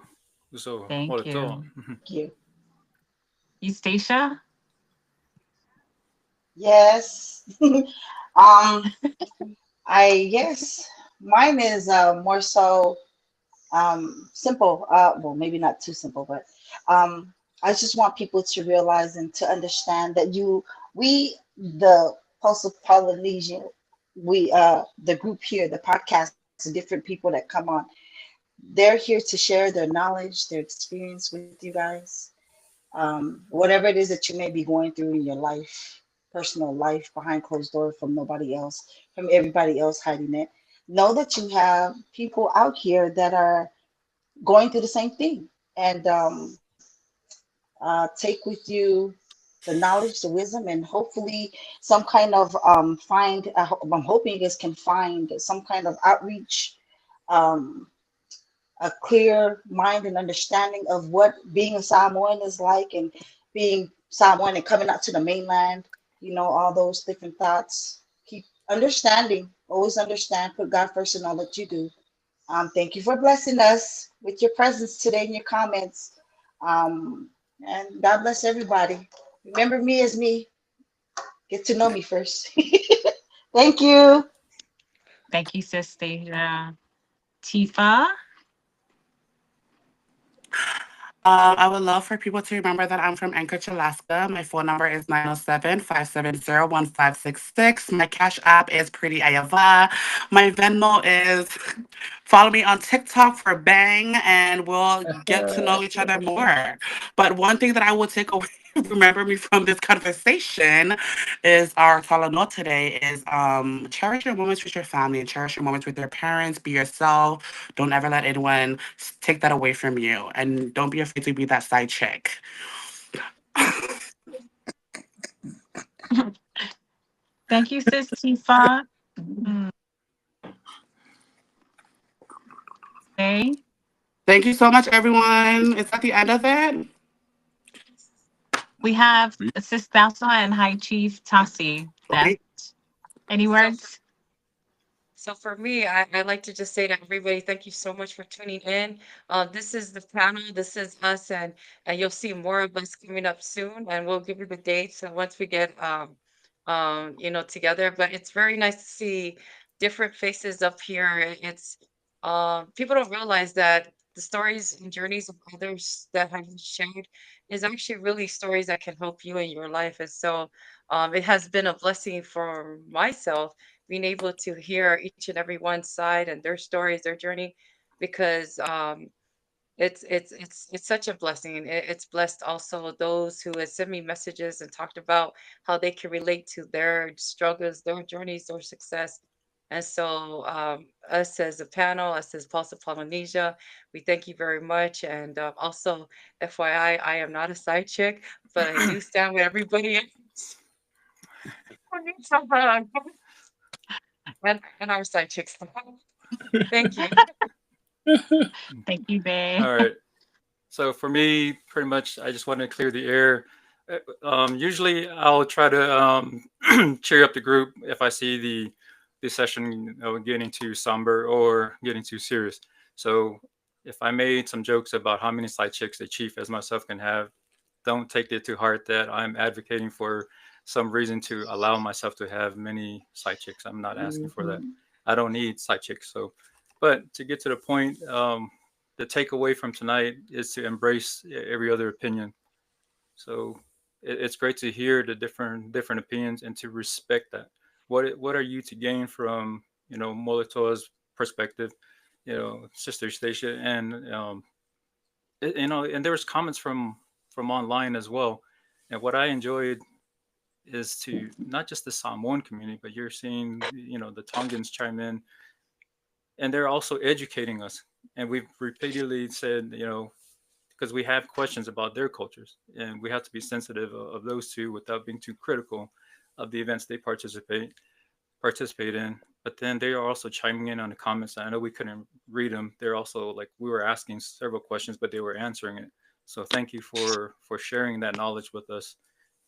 So Thank Moeletoa. you. Thank you. Eustacia? Yes. um, yes, mine is more so simple. Well, maybe not too simple, but I just want people to realize and to understand that the Pulse of Polynesia, the group here, the podcast, the different people that come on, they're here to share their knowledge, their experience with you guys. Whatever it is that you may be going through in your life, personal life, behind closed doors, from nobody else, from everybody else hiding it. Know that you have people out here that are going through the same thing, and take with you the knowledge, the wisdom, and hopefully some kind of I'm hoping you guys can find some kind of outreach, um, a clear mind and understanding of what being a Samoan is like, and being Samoan and coming out to the mainland, all those different thoughts. Keep understanding. Always understand. Put God first in all that you do. Thank you for blessing us with your presence today and your comments. And God bless everybody. Remember me as me. Get to know me first. Thank you. Thank you, Sister Tifa. I would love for people to remember that I'm from Anchorage, Alaska. My phone number is 907-570-1566. My Cash App is Pretty Ayava. My Venmo is follow me on TikTok for Bang, and we'll get to know each other more. But one thing that I will take away, remember me from this conversation, is our talanoa today is cherish your moments with your family, cherish your moments with your parents, be yourself. Don't ever let anyone take that away from you. And don't be afraid to be that side chick. Thank you, Sis Tifa. Mm, okay. Thank you so much, everyone. Is that the end of it? We have Sis Balsa and High Chief Tasi. Okay. Any So words? So for me, I like to just say to everybody, thank you so much for tuning in. This is the panel, this is us, and you'll see more of us coming up soon, and we'll give you the dates and once we get together. But it's very nice to see different faces up here. It's people don't realize that the stories and journeys of others that have been shared is actually really stories that can help you in your life. And so it has been a blessing for myself being able to hear each and every one side and their stories, their journey, because it's such a blessing. It's blessed also those who have sent me messages and talked about how they can relate to their struggles, their journeys, their success. And so, us as a panel, us as Pulse of Polynesia, we thank you very much. And also, FYI, I am not a side chick, but I do stand with everybody else. And our side chicks. Thank you. Thank you, babe. All right. So for me, pretty much, I just want to clear the air. Usually, I'll try to cheer up the group if I see the session, getting too somber or getting too serious. So if I made some jokes about how many side chicks a chief as myself can have, don't take it to heart that I'm advocating for some reason to allow myself to have many side chicks. I'm not asking for that. I don't need side chicks. So, but to get to the point, the takeaway from tonight is to embrace every other opinion. So it's great to hear the different opinions and to respect that. What are you to gain from Moeletoa's perspective, Sister Eustasia, and and there was comments from online as well. And what I enjoyed is to not just the Samoan community, but you're seeing the Tongans chime in, and they're also educating us. And we've repeatedly said, because we have questions about their cultures, and we have to be sensitive of those two without being too critical of the events they participate in. But then they are also chiming in on the comments. I know we couldn't read them. They're also like we were asking several questions, but they were answering it. So thank you for sharing that knowledge with us.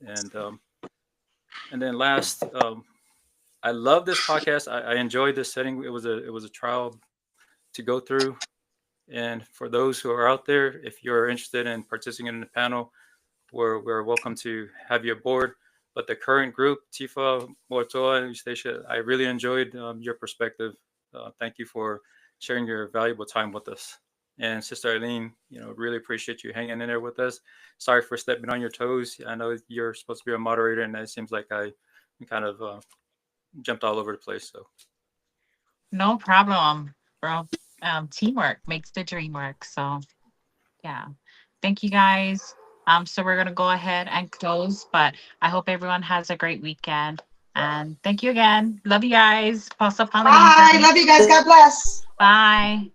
And then last, I love this podcast. I enjoyed this setting. It was a trial to go through. And for those who are out there, if you're interested in participating in the panel, we're welcome to have you aboard. But the current group, Tifa, Moeletoa, and Eustasia, I really enjoyed your perspective. Thank you for sharing your valuable time with us. And Sister Aileen, really appreciate you hanging in there with us. Sorry for stepping on your toes. I know you're supposed to be a moderator, and it seems like I kind of jumped all over the place. So No problem, bro. Teamwork makes the dream work. So yeah. Thank you guys. So we're gonna go ahead and close, but I hope everyone has a great weekend. And thank you again. Love you guys. Pulse of Bye. Polynesia. Love you guys. God bless. Bye.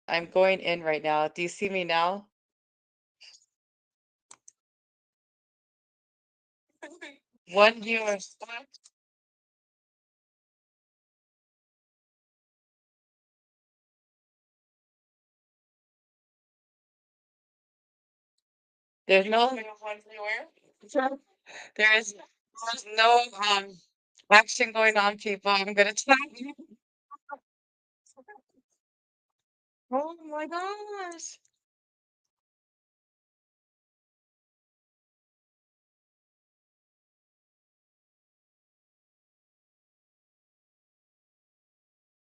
I'm going in right now. Do you see me now? One viewer. There's no one viewer. There's no action going on, people. I'm gonna tell you. Oh my gosh.